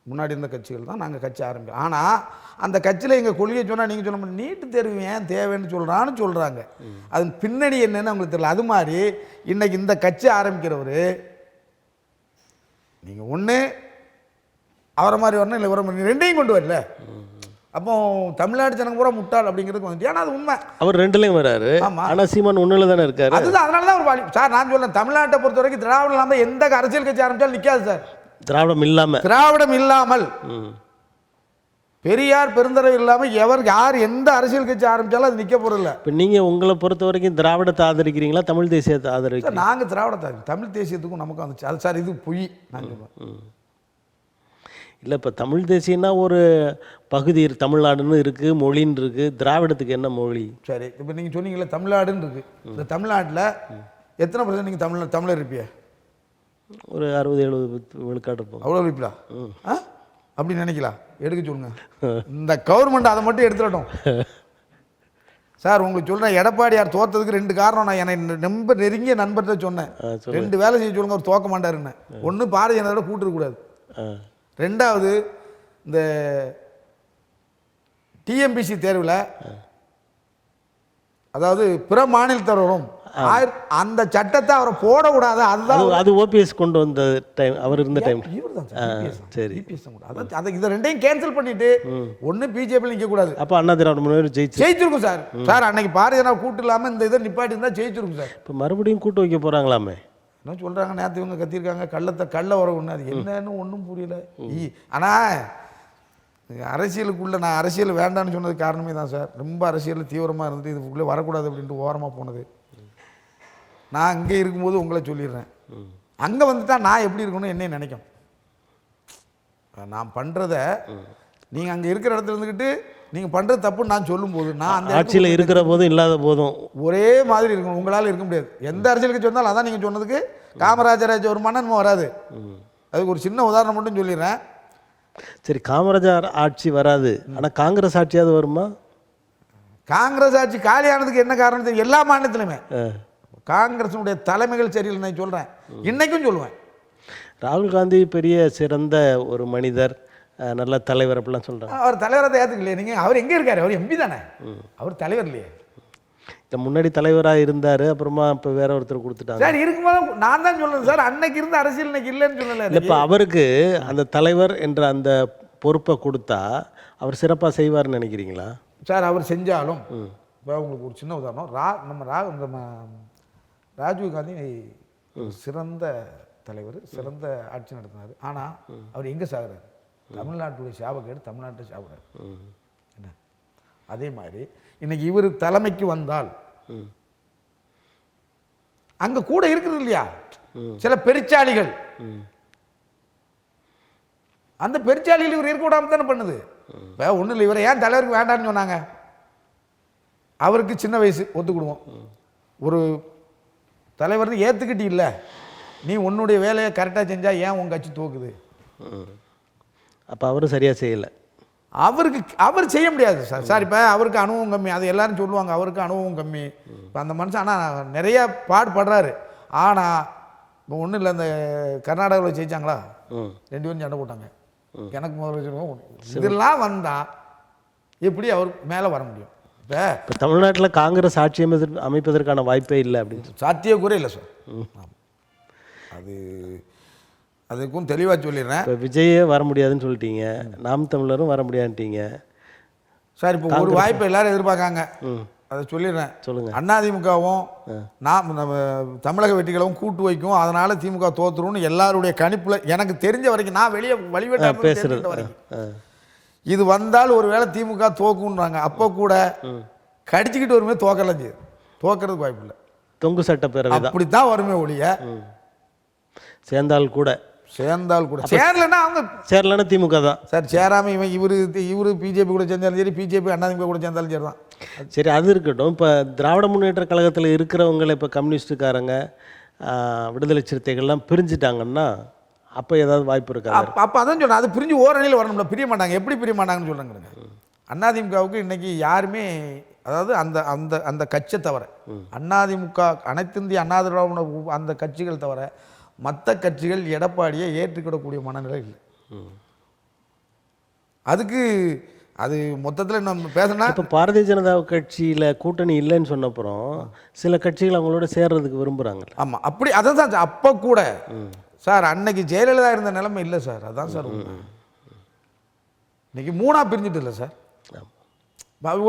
முன்னாடி இருந்த கட்சிகள் தான் நாங்கள் கட்சி ஆரம்பிக்கிறோம். ஆனால் அந்த கட்சியில் எங்கள் கொள்கையை சொன்னால் நீங்கள் சொல்ல முடியும், நீட்டு தேர்வு ஏன் தேவைன்னு சொல்கிறாங்க. அதன் பின்னணி என்னன்னு அவங்களுக்கு தெரியல. அது மாதிரி இன்னைக்கு இந்த கட்சி ஆரம்பிக்கிறவர் நீங்கள் ஒன்று அவரை மாதிரி வரணும், இல்லை இவரை மாதிரி ரெண்டையும் கொண்டு வரல. அப்போ தமிழ்நாடு ஜனங்க பூரா முட்டாள் அப்படிங்கிறது வந்துட்டு. ஆனால் அது உண்மை, அவர் ரெண்டுலையும் வராரு. ஆனால் சீமான் ஒன்றில் தானே இருக்காரு. அதுதான், அதனால தான் ஒரு சார் நான் சொல்லேன், தமிழ்நாட்டை பொறுத்த வரைக்கும் திராவிடம் இல்லாமல் எந்த அரசியல் கட்சி ஆரம்பித்தாலும் நிற்காது சார். திராவிடம் இல்லாமல் பெரியார் பெருந்தரவு இல்லாமல் யார் எந்த அரசியல் கட்சி ஆரம்பித்தாலும் அது நிற்க போகிறதில்ல. இப்போ நீங்கள் உங்களை பொறுத்த வரைக்கும் திராவிடத்தை ஆதரிக்கிறீங்களா, தமிழ் தேசியத்தை ஆதரிக்கிறீங்க? நாங்கள் திராவிடத்தை தமிழ் தேசியத்துக்கும் நமக்கும் வந்துச்சு. அது சார் இது பொய் நான் சொல்லுவேன். இல்லை, இப்போ தமிழ் தேசியம்னா ஒரு பகுதி தமிழ்நாடுன்னு இருக்குது, மொழின்னு இருக்குது. திராவிடத்துக்கு என்ன மொழி? சரி, இப்போ நீங்கள் சொன்னீங்களே தமிழ்நாடுன்னு இருக்குது. இந்த தமிழ்நாட்டில் எத்தனை % நீங்கள் தமிழர் இருப்பிய? ஒரு 60-70 விழுக்காடு இருப்போம். அவ்வளோ இருப்பீங்களா? அப்படி நினைக்கலாம், எடுக்க சொல்லுங்க. இந்த கவர்மெண்ட் அதை மட்டும் எடுத்துடட்டும் சார். உங்களுக்கு சொல்கிறேன், எடப்பாடியார் தோற்றதுக்கு 2 காரணம். நான் என்னை ரொம்ப நெருங்கிய நண்பர்கிட்ட சொன்னேன், 2 வேலை செய்ய சொல்லுங்க, அவர் தோக்க மாட்டாருன்னு. ஒன்று பாரதிய ஜனதாவோட கூட்டிருக்கூடாது, 2வது இந்த டிஎம்பிசி தேர்வில், அதாவது பிற மாநிலத்தவரும் அந்த சட்டத்தை அவரை போடக்கூடாது. அதுதான் அது ஓபிஎஸ் கொண்டு வந்த டைம், அவர் இருந்த டைம். சரி, அதை இதை ரெண்டையும் கேன்சல் பண்ணிட்டு ஒன்று பிஜேபி நிற்கக்கூடாது. அப்போ அண்ணா திராவிட முன்னேற்றம் ஜெயிச்சிருக்கும் சார். சார் அன்னைக்கு பாரதிய ஜனதா கூட்டு இல்லாமல் இந்த இதை நிப்பாட்டி இருந்தால் ஜெயிச்சிருக்கும் சார். இப்போ மறுபடியும் கூட்டு வைக்க போகிறாங்களாமே. என்ன சொல்கிறாங்க, நேற்று இவங்க கத்திருக்காங்க கள்ள வர ஒன்று, அது என்னன்னு ஒன்றும் புரியல. ஆனால் அரசியலுக்குள்ளே நான் அரசியல் வேண்டான்னு சொன்னது காரணமே தான் சார். ரொம்ப அரசியல் தீவிரமாக இருந்துட்டு இதுக்குள்ளே வரக்கூடாது அப்படின்ட்டு ஓரமாக போனது. நான் அங்கே இருக்கும்போது உங்களை சொல்லிடுறேன், அங்கே வந்துட்டா நான் எப்படி இருக்கணும் என்ன நினைக்கும். நான் பண்ணுறத நீங்கள் அங்கே இருக்கிற இடத்துல இருந்துக்கிட்டு நீங்கள் பண்ணுறது தப்புன்னு நான் சொல்லும்போது, நான் அந்த ஆட்சியில் இருக்கிற போதும் இல்லாத போதும் ஒரே மாதிரி இருக்கணும். உங்களால் இருக்க முடியாது. எந்த அரசியல் கட்சி வந்தாலும் அதான் நீங்கள் சொன்னதுக்கு காமராஜராஜ் ஒரு மன்னன் வராது. அதுக்கு ஒரு சின்ன உதாரணம் மட்டும் சொல்லிடுறேன். சரி, காமராஜர் ஆட்சி வராது, ஆனால் காங்கிரஸ் ஆட்சியாவது வருமா? காங்கிரஸ் ஆட்சி காலியானதுக்கு என்ன காரணம் தெரியும்? எல்லா மாநிலத்திலுமே காங்கிரஸினுடைய தலைமைகள் சரியில்லை நான் சொல்கிறேன், இன்னைக்கும் சொல்லுவேன். ராகுல் காந்தி பெரிய சிறந்த ஒரு மனிதர், நல்ல தலைவர் அப்படிலாம் சொல்கிறாங்க. அவர் தலைவரை ஏற்றுக்கலையே நீங்கள்? அவர் எங்கே இருக்காரு? அவர் எம்பி தானே, அவர் தலைவர் இல்லையே. இந்த முன்னாடி தலைவராக இருந்தார், அப்புறமா இப்போ வேற ஒருத்தர் கொடுத்துட்டாங்க. சார் இருக்கும்போது நான் தான் சொல்லுறேன் சார், அன்னைக்கு இருந்த அரசியல் இன்னைக்கு இல்லைன்னு சொல்லலை. இப்போ அவருக்கு அந்த தலைவர் என்ற அந்த பொறுப்பை கொடுத்தா அவர் சிறப்பாக செய்வார்னு நினைக்கிறீங்களா? சார் அவர் செஞ்சாலும், இப்போ உங்களுக்கு ஒரு சின்ன உதாரணம், நம்ம ராஜீவ் காந்தி சிறந்த தலைவர், சிறந்த ஆட்சி நடத்தினார். ஆனால் அவர் எங்கே சாகுறாரு? தமிழ்நாட்டுடைய சாபக்கேடு தமிழ்நாட்டை சாப்பிட்றாரு. என்ன அதே மாதிரி இன்னைக்கு இவர் தலைமைக்கு வந்தால் அங்கே கூட இருக்கிறது இல்லையா சில பெருச்சாளிகள், அந்த பெருச்சாளிகள் இவர் இருக்க விடாம தானே பண்ணுது. இப்போ ஒன்றும் இல்லை, இவரை ஏன் தலைவருக்கு வேண்டான்னு சொன்னாங்க? அவருக்கு சின்ன வயசு ஒத்துக்கிடுவோம். ஒரு தலைவர் ஏற்றுக்கிட்டு இல்லை, நீ உன்னுடைய வேலையை கரெக்டாக செஞ்சால் ஏன் உன் கட்சி தோக்குது? அப்போ அவரும் சரியாக செய்யலை. அவர் செய்ய முடியாது சார். சார் இப்போ அவருக்கு அனுபவம் கம்மி, அது எல்லாரும் சொல்லுவாங்க, அவருக்கு அனுபவம் கம்மி. இப்போ அந்த மனுஷன் ஆனால் நிறையா பாடுபடுறாரு. ஆனால் இப்போ ஒன்றும் இல்லை, இந்த கர்நாடகாவில் ஜெயிச்சாங்களா, 2 பேரும் சண்டை போட்டாங்க. எனக்கு முதல்ல வச்சுருக்கோம். இதெல்லாம் வந்தால் எப்படி அவர் மேலே வர முடியும்? இப்போ தமிழ்நாட்டில் காங்கிரஸ் ஆட்சி அமைப்பதற்கான வாய்ப்பே இல்லை அப்படின்னு சாத்தியக்கூறே இல்லை சார். அதுக்கும் தெளிவாக சொல்லிடுறேன். இப்போ விஜயே வர முடியாதுன்னு சொல்லிட்டீங்க, நாம் தமிழரும் வர முடியாதுட்டீங்க சார். இப்போ ஒரு வாய்ப்பை எல்லாரும் எதிர்பார்க்காங்க, அதை சொல்லிடுறேன். சொல்லுங்கள். அதிமுகவும் நம்ம தமிழக வெற்றிகளும் கூட்டு வைக்கும், அதனால் திமுக தோற்றுரும்னு எல்லாருடைய கணிப்பில் எனக்கு தெரிஞ்ச வரைக்கும், நான் வெளியே வழிபட்ட பேசுகிறது வரைக்கும் இது வந்தால் ஒரு வேளை திமுக தோக்குன்றாங்க. அப்போ கூட கடிச்சிக்கிட்டு வருமே, தோக்கலாம் செய்யுது, தோக்கிறதுக்கு வாய்ப்பு இல்லை. தொங்கு சட்டப்பேரவை அப்படித்தான் வருமே ஒழிய சேர்ந்தால் கூட சேரலன்னா அவங்க சேரலன்னா திமுக தான் சார். சேராம இவரு பிஜேபி கூட சேர்ந்தாலும் சரி, பிஜேபி அதிமுக கூட சேர்ந்தாலும் சரி தான். சரி, அது இருக்கட்டும். இப்போ திராவிட முன்னேற்ற கழகத்தில் இருக்கிறவங்களை இப்போ கம்யூனிஸ்டுக்காரங்க, விடுதலை சிறுத்தைகள்லாம் பிரிஞ்சுட்டாங்கன்னா அப்போ ஏதாவது வாய்ப்பு இருக்கா? அப்போ அதான் சொன்னேன், அது பிரிஞ்சு ஓரணியில் வரணும்ல. பிரிய மாட்டாங்க. எப்படி பிரிய மாட்டாங்கன்னு சொல்கிறாங்க. அதிமுகவுக்கு இன்னைக்கு யாருமே, அதாவது அந்த அந்த அந்த கட்சியை தவிர, அதிமுக அனைத்து இந்திய அண்ணா திராவிட அந்த கட்சிகள் தவிர மற்ற கட்சிகள் எடப்பாடியை ஏற்றுக்கிடக்கூடிய மனநிலை இல்லை. அதுக்கு அது மொத்தத்தில் நம்ம பேசினா, இப்போ பாரதிய ஜனதா கட்சியில் கூட்டணி இல்லைன்னு சொன்னப்புறம் சில கட்சிகள் அவங்களோட சேர்றதுக்கு விரும்புகிறாங்க. ஆமாம், அப்படி அதை தான் அப்போ கூட சார் அன்னைக்கு ஜெயலலிதா இருந்த நிலைமை இல்லை சார். அதான் சார் இன்னைக்கு 3ஆ பிரிஞ்சுட்டு இல்லை சார்.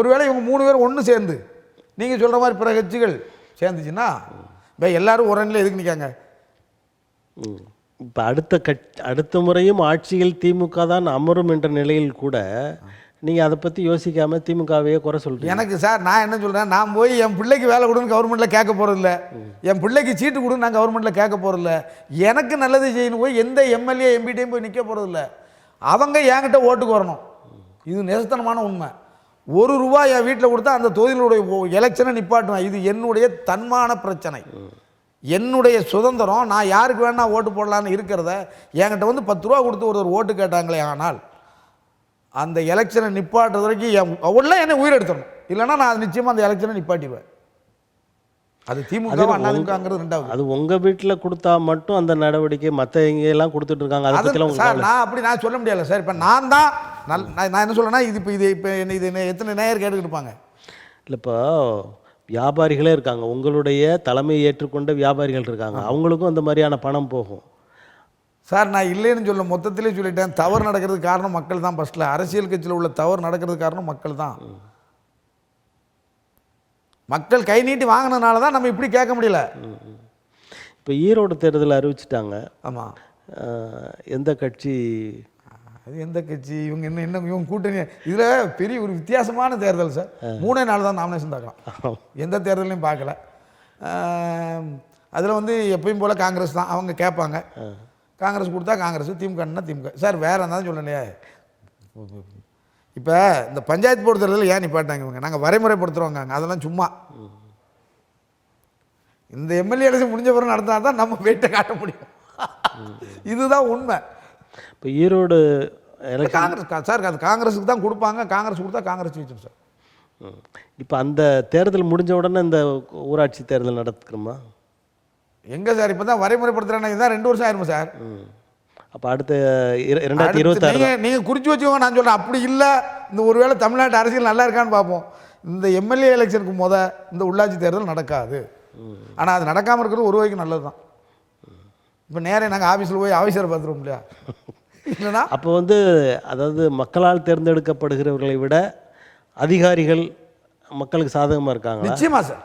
ஒருவேளை இவங்க 3 பேர் ஒன்று சேர்ந்து நீங்கள் சொல்கிற மாதிரி பிற கட்சிகள் சேர்ந்துச்சுன்னா இப்போ எல்லாரும் ஒரு அணியில் எதுக்கு நிற்காங்க? இப்போ அடுத்த முறையும் ஆட்சியில் திமுக தான் அமரும் என்ற நிலையில் கூட நீங்கள் அதை பற்றி யோசிக்காமல் திமுகவையே குறை சொல்கிறீங்க. எனக்கு சார் நான் என்ன சொல்கிறேன், நான் போய் என் பிள்ளைக்கு வேலை கொடுன்னு கவர்மெண்ட்டில் கேட்க போகிறதில்ல, என் பிள்ளைக்கு சீட்டு கொடுன்னு நான் கவர்மெண்ட்டில் கேட்க போகிறதில்ல, எனக்கு நல்லது செய்யணும் போய் எந்த எம்எல்ஏ எம்பிட்டையும் போய் நிற்க போகிறதில்ல. அவங்க என்கிட்ட ஓட்டுக்கு வரணும். இது நிஜத்தனமான உண்மை. ₹1 என் வீட்டில் கொடுத்தா அந்த தொகுதியினுடைய எலெக்ஷனை நிப்பாட்டுவேன். இது என்னுடைய தன்மான பிரச்சனை, என்னுடைய சுதந்திரம். நான் யாருக்கு வேணா ஓட்டு போடலான்னு இருக்கிறத என்கிட்ட வந்து ₹10 கொடுத்து ஒருத்தர் ஓட்டு கேட்டாங்களே, ஆனால் அந்த எலெக்ஷனை நிப்பாட்டுறது வரைக்கும் அவ்வளோ என்னை உயிரெடுத்தணும். இல்லைன்னா நான் நிச்சயமாக அந்த எலெக்ஷனை நிப்பாட்டிடுவேன். அது திமுக அதிமுகங்கிறது ரெண்டாவது. அது உங்கள் வீட்டில் கொடுத்தா மட்டும் அந்த நடவடிக்கை மற்ற எங்கெல்லாம் கொடுத்துட்டு இருக்காங்க. அது சார் நான் அப்படி நான் சொல்ல முடியல சார். இப்போ நான் தான் நான் என்ன சொல்கிறேன்னா, இது எத்தனை நேயர் கேட்டுக்கிட்டு இருப்பாங்க. இல்லை, இப்போ வியாபாரிகளே இருக்காங்க, உங்களுடைய தலைமையை ஏற்றுக்கொண்ட வியாபாரிகள் இருக்காங்க, அவங்களுக்கும் அந்த மாதிரியான பணம் போகும் சார். நான் இல்லைன்னு சொல்ல மொத்தத்திலே சொல்லிட்டேன். தவறு நடக்கிறதுக்கு காரணம் மக்கள் தான். ஃபஸ்ட்டில் அரசியல் கட்சியில் உள்ள தவறு நடக்கிறதுக்கு காரணம் மக்கள் தான். மக்கள் கை நீட்டி வாங்கினதுனால தான் நம்ம இப்படி கேட்க முடியல. இப்போ ஈரோடு தேர்தல் அறிவிச்சிட்டாங்க. ஆமாம், எந்த கட்சி? அது எந்த கட்சி? இவங்க என்ன இவங்க கூட்டணி. இதில் பெரிய ஒரு வித்தியாசமான தேர்தல் சார். 3 நாள் தான் நாமினேஷன் தாக்கலாம். எந்த தேர்தலையும் பார்க்கல. அதில் வந்து எப்பயும் போல் காங்கிரஸ் தான். அவங்க கேட்பாங்க, காங்கிரஸ் கொடுத்தா காங்கிரஸ், திமுகன்னா திமுக. சார் வேறு இருந்தாலும் சொல்லலையே. இப்போ இந்த பஞ்சாயத்து போர்டு தேர்தலில் ஏன் நிப்பாட்டாங்க இவங்க? நாங்கள் வரைமுறைப்படுத்துகிறோங்க, அதெல்லாம் சும்மா. இந்த எம்எல்ஏ எலெக்ஷன் முடிஞ்ச பிறகு நடத்தினா தான் நம்ம வெயிட்டை காட்ட முடியும். இதுதான் உண்மை. இப்போ ஈரோடு காங்கிரஸ் சார், அது காங்கிரஸுக்கு தான் கொடுப்பாங்க. காங்கிரஸ் கொடுத்தா காங்கிரஸ் ஜெயிச்சிடும் சார். இப்போ அந்த தேர்தல் முடிஞ்ச உடனே இந்த ஊராட்சி தேர்தல் நடத்துக்கிறோமா? எங்கே சார் இப்போ தான் வரைமுறைப்படுத்துகிறேன்னா, இதுதான் 2 வருஷம் ஆயிருமா சார்? அப்போ அடுத்த 2026 நீங்கள் குறித்து வச்சுக்கோங்க. நான் சொல்கிறேன் அப்படி இல்லை. இந்த ஒருவேளை தமிழ்நாட்டு அரசியல் நல்லா இருக்கான்னு பார்ப்போம். இந்த எம்எல்ஏ எலெக்ஷனுக்கு இந்த உள்ளாட்சி தேர்தல் நடக்காது. ஆனால் அது நடக்காமல் இருக்கிறது ஒரு வகைக்கு நல்லது தான். இப்போ நேரே நாங்கள் ஆஃபீஸில் போய் ஆஃபீஸரை பார்த்துருவோம் இல்லையா? இல்லைன்னா அப்போ வந்து அதாவது மக்களால் தேர்ந்தெடுக்கப்படுகிறவர்களை விட அதிகாரிகள் மக்களுக்கு சாதகமாக இருக்காங்க. நிச்சயமாக சார்,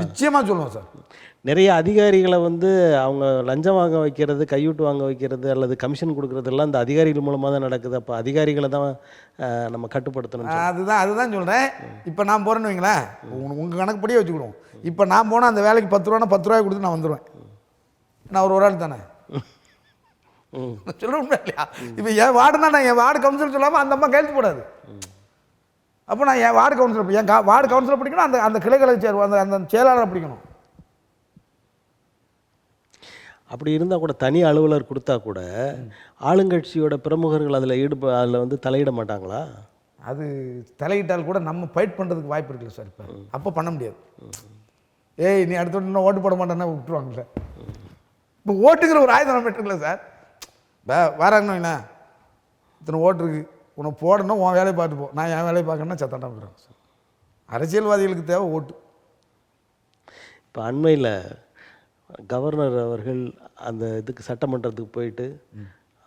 நிச்சயமாக சொல்லுவோம் சார். நிறைய அதிகாரிகளை வந்து அவங்க லஞ்சம் வாங்க வைக்கிறது, கையூட்டு வாங்க வைக்கிறது அல்லது கமிஷன் கொடுக்குறதெல்லாம் இந்த அதிகாரிகள் மூலமாக தான் நடக்குது. அப்போ அதிகாரிகளை தான் நம்ம கட்டுப்படுத்தணும். அதுதான் சொல்கிறேன். இப்போ நான் போகிறேன்னு வைங்களேன், உங்கள் கணக்குப்படியே வச்சுக்கிடுவோம். இப்போ நான் போனால் அந்த வேலைக்கு ₹10 கொடுத்து நான் வந்துடுவேன். நான் ஒரு ஆள் தானே சொல்ல முடியாது இல்லையா? இப்போ என் வார்டுனா நான் என் வார்டு கவுன்சிலர் சொல்லாமல் அந்த அம்மா கையெழுத்து போடாது. அப்போ நான் என் வார்டு கவுன்சிலர், என் வார்டு கவுன்சிலர் பிடிக்கணும், அந்த கிளைகளை அந்த செயலாளரை பிடிக்கணும். அப்படி இருந்தால் கூட தனி அலுவலர் கொடுத்தா கூட ஆளுங்கட்சியோட பிரமுகர்கள் அதில் வந்து தலையிட மாட்டாங்களா? அது தலையிட்டால் கூட நம்ம ஃபைட் பண்ணுறதுக்கு வாய்ப்பு இருக்குல்ல சார். இப்போ அப்போ பண்ண முடியாது. ஏய் நீ அடுத்த இன்னும் ஓட்டு போட மாட்டேன்னா விட்டுருவாங்கல்ல. இப்போ ஓட்டுங்கிற ஒரு ஆயுதம் நம்ம இருக்குல்ல சார். வராங்கண்ணா இத்தனை ஓட்டு இருக்குது, உனக்கு போடணும், உன் வேலையை பார்த்து போ, நான் என் வேலையை பார்க்கணுன்னா சத்தாண்டா போயிடுறேன் சார். அரசியல்வாதிகளுக்கு தேவை ஓட்டு. இப்போ அண்மையில் கவர்னர் அவர்கள் அந்த இதுக்கு சட்டமன்றத்துக்கு போயிட்டு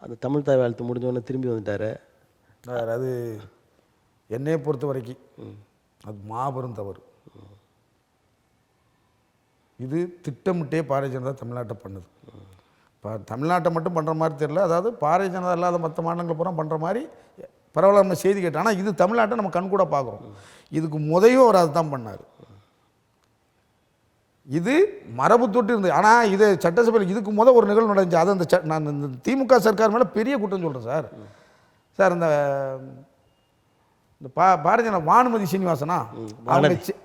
அந்த தமிழ் தாய் வாழ்த்து முடிஞ்சோடனே திரும்பி வந்துட்டார். அது என்னையை பொறுத்த வரைக்கும் அது மாபெரும் தவறு. இது திட்டமிட்டே பாரதிய ஜனதா தமிழ்நாட்டை பண்ணுது. இப்போ தமிழ்நாட்டை மட்டும் பண்ணுற மாதிரி தெரியல, அதாவது பாரதிய ஜனதா இல்லாத மற்ற மாநிலங்களை பூரா பண்ணுற மாதிரி பரவாயில்ல நம்ம செய்தி கேட்டோம். ஆனால் இது தமிழ்நாட்டை நம்ம கண்கூட பார்க்குறோம். இதுக்கு முதையும் அவர் அதை தான் பண்ணார். இது மரபு தொட்டு இருந்தது. ஆனால் இது சட்டசபையில் இதுக்கு ஒரு நிகழ்வு நடந்துச்சு. அது அந்த நான் இந்த திமுக சர்க்கார் மேலே பெரிய குற்றம் சொல்கிறேன் சார். சார் இந்த பாரதிய ஜனதா வானுமதி சீனிவாசனா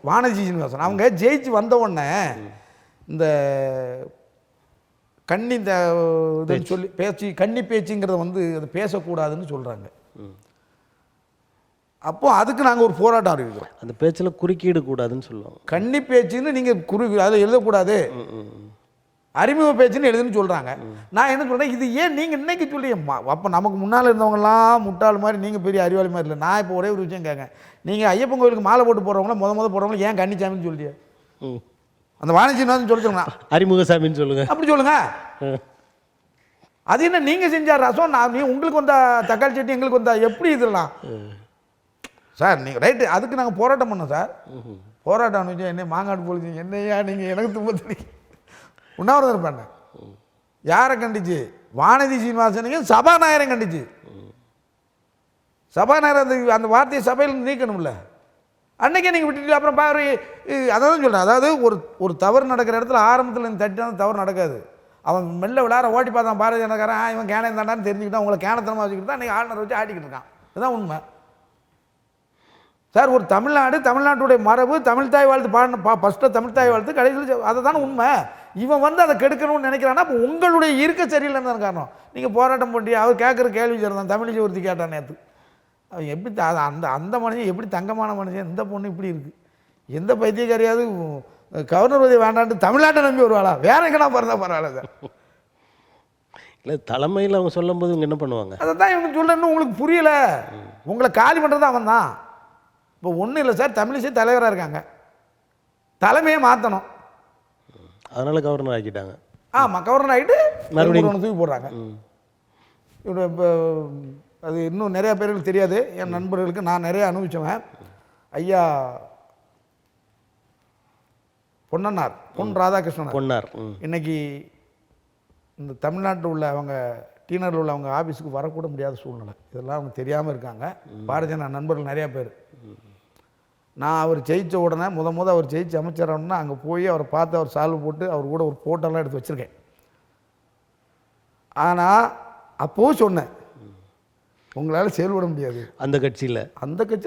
வானதி சீனிவாசன் அவங்க ஜெயிச்சு வந்த உடனே இந்த கன்னி இதுன்னு சொல்லி கன்னி பேச்சுங்கிறத வந்து அது பேசக்கூடாதுன்னு சொல்கிறாங்க. அப்போ அதுக்கு நாங்கள் ஒரு போராட்டம் அறிவிக்கிறோம். அந்த பேச்சில் குறுக்கீடு கூடாதுன்னு சொல்லுவோம். கன்னி பேச்சுன்னு நீங்கள் அதில் எழுதக்கூடாது, அறிமுக பேச்சுன்னு எழுதுன்னு சொல்கிறாங்க. நான் என்ன சொல்கிறேன், இது ஏன் நீங்கள் இன்னைக்கு சொல்றீங்க? அப்போ நமக்கு முன்னால் இருந்தவங்கலாம் முட்டாள் மாதிரி, நீங்கள் பெரிய அறிவாளி மாதிரி இல்லை. நான் இப்போ ஒரே ஒரு விஷயம் கேட்கேன், நீங்கள் ஐயப்பன் கோயிலுக்கு மாலை போட்டு போடுறவங்கள முத போடுறவங்கள ஏன் கன்னிச்சாமின்னு சொல்லியே? அந்த வாணிஜின்னு சொல்லிட்டுருங்க, அறிமுகசாமின்னு சொல்லுங்கள், அப்படி சொல்லுங்கள். அது என்ன நீங்கள் செஞ்ச ரசம், நீ உங்களுக்கு வந்தா தக்காளி சட்னி எங்களுக்கு வந்தா எப்படி இதெல்லாம் சார்? நீங்கள் ரைட்டு, அதுக்கு நாங்கள் போராட்டம் பண்ணோம் சார். போராட்டம் அனுப்பிச்சு என்ன மாங்காடு போலீங்க, என்னையா நீங்கள் எனக்கு துன்ப உண்ணாவிரதம் பண்ண யாரை கண்டிச்சு? வானதி சீனிவாசனையும் சபாநாயகரை கண்டிச்சு. சபாநாயகர் அந்த வார்த்தையை சபையில் நீக்கணும்ல. அன்னைக்கே நீங்கள் விட்டுட்டு அப்புறம் பாரு. அதான் சொல்கிறேன், அதாவது ஒரு தவறு நடக்கிற இடத்துல ஆரம்பத்தில் தட்டினா தவறு நடக்காது. அவன் மெல்ல விளாட ஓட்டி பார்த்தான் பாரதிய ஜனகாரன், இவன் கேனம் தாண்டான்னு தெரிஞ்சுக்கிட்டான், உங்களை கேனத்தனமாக வச்சுக்கிட்டு தான் அன்றைக்கி ஆளுநர் வச்சு ஆட்டிக்கிட்டு இருக்கான். இதுதான் உண்மை சார். ஒரு தமிழ்நாட்டுடைய மரபு தமிழ் தாய் வாழ்த்து பாடின ஃபஸ்ட்டு தமிழ் தாய் வாழ்த்து கடைசியில் அதை தானே உண்மை. இவன் வந்து அதை கெடுக்கணும்னு நினைக்கிறான்னா அப்போ உங்களுடைய இருக்க சரியில்லைன்னு தான் காரணம். நீங்கள் போராட்டம் பண்ணி அவர் கேட்குற கேள்வி சரிதான். தமிழிசை ஒருத்தி கேட்டான் நேற்று, அவன் எப்படி அந்த மனுஷன் எப்படி தங்கமான மனுஷன், இந்த பொண்ணு இப்படி இருக்குது, எந்த பைத்தியக்காரியாவது கவர்னர் உதவி வேண்டான்ட்டு தமிழ்நாட்டை நம்பி வருவாளா? வேற எங்கன்னா பிறந்தா பரவாயில்ல சார். இல்லை தலைமையில் அவங்க சொல்லும் போது இவங்க என்ன பண்ணுவாங்க? அதை தான் இவங்க சொல்கிறேன்னு உங்களுக்கு புரியலை. உங்களை காலி பண்ணுறது அவன் தான். இப்போ ஒன்றும் இல்லை சார், தமிழிசை தலைவராக இருக்காங்க, தலைமையை மாற்றணும், அதனால் கவர்னர் ஆக்கிட்டாங்க. ஆமாம், கவர்னர் ஆகிட்டு மறுபடியும் தூக்கி போடுறாங்க. இப்போ அது இன்னும் நிறையா பேருக்கு தெரியாது, என் நண்பர்களுக்கு நான் நிறைய அனுபவிச்சவன். ஐயா பொன்னன்னார், பொன் ராதாகிருஷ்ணன் பொன்னார் இன்னைக்கு இந்த தமிழ்நாட்டில் உள்ள அவங்க டீனரில் உள்ள அவங்க ஆஃபீஸுக்கு வரக்கூட முடியாத சூழ்நிலை. இதெல்லாம் அவங்க தெரியாமல் இருக்காங்க. பாரதிய ஜனதா நண்பர்கள் நிறையா பேர். நான் அவர் ஜெயித்த உடனே அவர் ஜெயிச்சு அமைச்சரானா அங்கே போய் அவரை பார்த்து அவர் சால்வ் போட்டு அவர் கூட ஒரு ஃபோட்டோலாம் எடுத்து வச்சுருக்கேன். ஆனால் அப்போது சொன்னேன், உங்களால் செயல்பட முடியாது அந்த கட்சியில்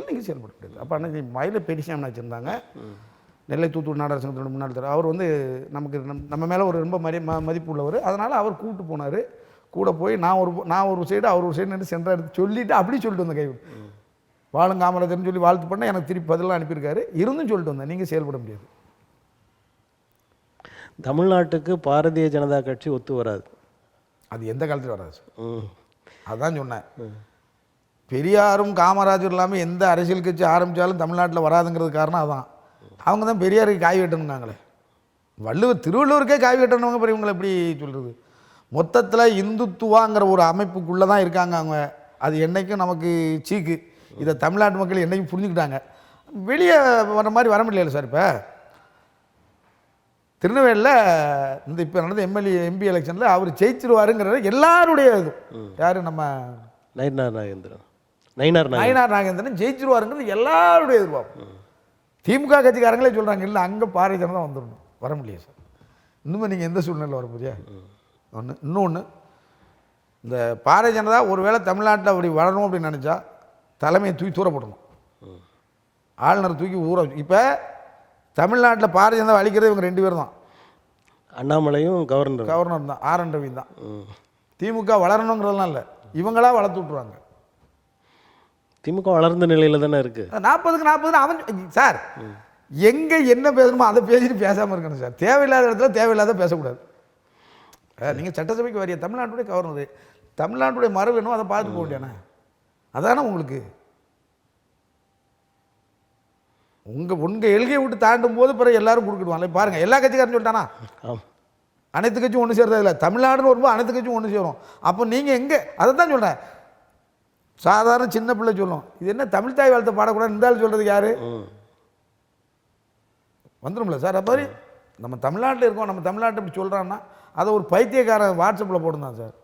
நீங்கள் செயல்பட முடியாது. அப்போ அன்றைக்கி மயில பெரிசாமி வச்சுருந்தாங்க, நெல்லை தூத்துக்குடி நாடார் சங்கத்தோட முன்னாள் தலைவர். அவர் வந்து நமக்கு நம்ம மேலே ஒரு ரொம்ப மதிப்பு உள்ளவர். அதனால் அவர் கூப்பிட்டு போனார். கூட போய் நான் ஒரு சைடு அவர் ஒரு சைடு நின்று சென்றாக எடுத்து சொல்லிவிட்டு அப்படி சொல்லிட்டு வந்தேன். கை வாழும் காமராஜர்னு சொல்லி வாழ்த்து பண்ண எனக்கு திருப்பி பதிலாக அனுப்பியிருக்காரு. இருந்தும் சொல்லிட்டு வந்தேன், நீங்கள் செயல்பட முடியாது. தமிழ்நாட்டுக்கு பாரதிய ஜனதா கட்சி ஒத்து வராது. அது எந்த காலத்துலையும் வராது. அதுதான் சொன்னேன். பெரியாரும் காமராஜர் இல்லாமல் எந்த அரசியல் கட்சி ஆரம்பித்தாலும் தமிழ்நாட்டில் வராதுங்கிறது காரணம் அதான். அவங்க தான் பெரியாருக்கு காய் வெட்டணுங்காங்களே. திருவள்ளுவருக்கே காய் வெட்டணுங்க. அப்புறம் இவங்களை எப்படி சொல்கிறது? மொத்தத்தில் இந்துத்துவாங்கிற ஒரு அமைப்புக்குள்ளே தான் இருக்காங்க அவங்க. அது என்றைக்கும் நமக்கு சீக்கு. இதை தமிழ்நாட்டு மக்கள் என்றைக்கும் புரிஞ்சுக்கிட்டாங்க. வெளியே வர மாதிரி வர முடியல சார். இப்போ திருநெல்வேலியில் இந்த இப்போ நடந்த எம்பி எலெக்ஷனில் அவர் ஜெயிச்சிருவாருங்கிறது எல்லாருடைய இது. யார் நம்ம நயினார் நாகேந்திரன் ஜெயிச்சிருவாருங்கிறது எல்லாருடைய எதிர்பார்ப்பு. திமுக கட்சிக்காரங்களே சொல்கிறாங்க, இல்லை அங்கே பாரதிய ஜனதா வந்துடணும். வர முடியாது சார். இன்னுமே நீங்கள் எந்த சூழ்நிலையில் வர போறியா? இன்னொன்று, இந்த பாரதிய ஜனதா ஒருவேளை தமிழ்நாட்டில் அப்படி வரணும் அப்படின்னு நினச்சா தலைமையை தூக்கி தூர போடணும். ஆளுநர் தூக்கி ஊற. இப்போ தமிழ்நாட்டில் பாரதிய ஜனதா அழிக்கிறது இவங்க 2 பேர் தான். அண்ணாமலையும் கவர்னர். கவர்னர் தான், ஆர் என் ரவி தான். ம். திமுக வளரணுங்கிறதுலாம் இல்லை, இவங்களா வளர்த்து விட்ருவாங்க. திமுக வளர்ந்த நிலையில் தானே இருக்குது. 40க்கு 40 அவன் சார் எங்கே என்ன பேசணுமோ அதை பேசிட்டு பேசாமல் இருக்கணும் சார். தேவையில்லாத இடத்துல தேவையில்லாத பேசக்கூடாது. நீங்கள் சட்டசபைக்கு வரிய தமிழ்நாட்டுடைய கவர்னர், தமிழ்நாட்டுடைய மரபு வேணும், அதை பார்த்து போக வேண்டியானே. அதானே உங்களுக்கு உங்கள் எல்கையை விட்டு தாண்டும் போது பிறகு எல்லாரும் கொடுக்கிடுவாங்க. பாருங்கள், எல்லா கட்சிக்காரன் சொல்லிட்டானா அனைத்து கட்சியும் ஒன்று சேர்றது இல்லை, தமிழ்நாடுன்னு வரும்போது அனைத்து கட்சியும் ஒன்று சேரும். அப்போ நீங்கள் எங்கே, அதை தான் சொல்கிறேன். சாதாரண சின்ன பிள்ளை சொல்லும், இது என்ன தமிழ் தாய் வாழ்த்தை பாடக்கூடாது, இருந்தாலும் சொல்கிறது யார் வந்துடும்ல சார். அது மாதிரி நம்ம தமிழ்நாட்டில் இருக்கோம், நம்ம தமிழ்நாட்டை இப்படி சொல்கிறான்னா அதை ஒரு பைத்தியக்காரன் வாட்ஸ்அப்பில் போட்டுருந்தான் சார்.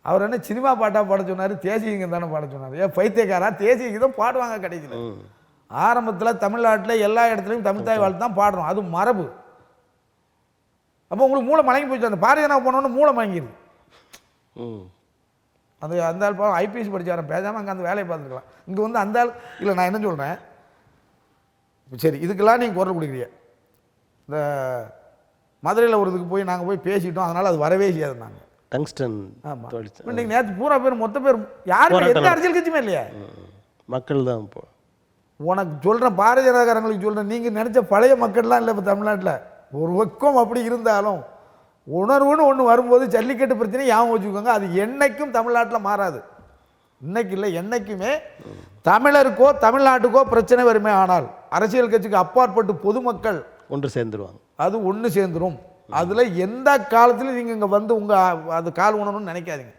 அவர் என்ன சினிமா பாட்டாக பாட சொன்னார், தேசியங்க தானே பாட சொன்னார். ஏன் பைத்தியக்காரா, தேசியங்க தான் பாடுவாங்க கடைசியில். ஆரம்பத்தில் தமிழ்நாட்டில் எல்லா இடத்துலையும் தமிழ் தாய் வாழ்த்து தான் பாடுறோம், அது மரபு. அப்போ உங்களுக்கு மூளை மலங்கி போச்சு. அந்த பாரதியனா போனோன்னு மூளை மலங்கிடுது. அந்த அந்த ஆள் பாவம் ஐபிஎஸ் படித்தாரன், பேசாமல் அங்கே அந்த வேலையை பார்த்துருக்கலாம். இங்கே வந்து அந்த ஆள் இல்லை. நான் என்ன சொல்கிறேன், சரி இதுக்கெல்லாம் நீங்கள் குரல் கொடுக்குறீங்க. இந்த மதுரையில் ஒரு இதுக்கு போய் நாங்கள் போய் பேசிட்டோம், அதனால் அது வரவே செய்யாது. நாங்கள் டங்ஸ்டன். ஆமாம், இன்றைக்கி நேற்று பூரா பேர் மொத்த பேர் யாரும் எந்த அரசியல் கட்சியுமே இல்லையா, மக்கள் தான். இப்போ உனக்கு சொல்கிறேன், பாரதிய ஜனதாக்காரங்களுக்கு சொல்கிறேன், நீங்கள் நினச்ச பழைய மக்கள்லாம் இல்லை இப்போ தமிழ்நாட்டில். ஒரு பக்கம் அப்படி இருந்தாலும் உணர்வுன்னு ஒன்று வரும்போது ஜல்லிக்கட்டு பிரச்சனை ஞாபகம் வச்சுக்கோங்க, அது என்னைக்கும் தமிழ்நாட்டில் மாறாது. இன்னைக்கு இல்லை, என்னைக்குமே தமிழருக்கோ தமிழ்நாட்டுக்கோ பிரச்சனை வருமே, ஆனால் அரசியல் கட்சிக்கு அப்பாற்பட்டு பொதுமக்கள் ஒன்று சேர்ந்துருவாங்க, அது ஒன்று சேர்ந்துடும். அதில் எந்த காலத்திலும் நீங்கள் இங்கே வந்து உங்கள் அது கால் உணரணும்னு நினைக்காதீங்க.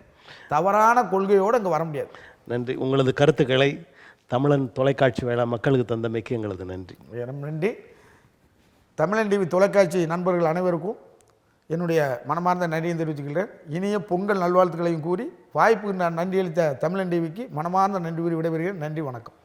தவறான கொள்கையோடு இங்கே வர முடியாது. நன்றி. உங்களது கருத்துக்களை தமிழன் தொலைக்காட்சி வேளா மக்களுக்கு தந்தமைக்கு எங்களது நன்றி. நன்றி. தமிழன் டிவி தொலைக்காட்சி நண்பர்கள் அனைவருக்கும் என்னுடைய மனமார்ந்த நன்றியை தெரிவித்துக்கிறேன். இனிய பொங்கல் நல்வாழ்த்துக்களையும் கூறி வாய்ப்புக்கு நான் நன்றி அளித்த தமிழன் டிவிக்கு மனமார்ந்த நன்றி கூறி விடைபெறுகிறேன். நன்றி, வணக்கம்.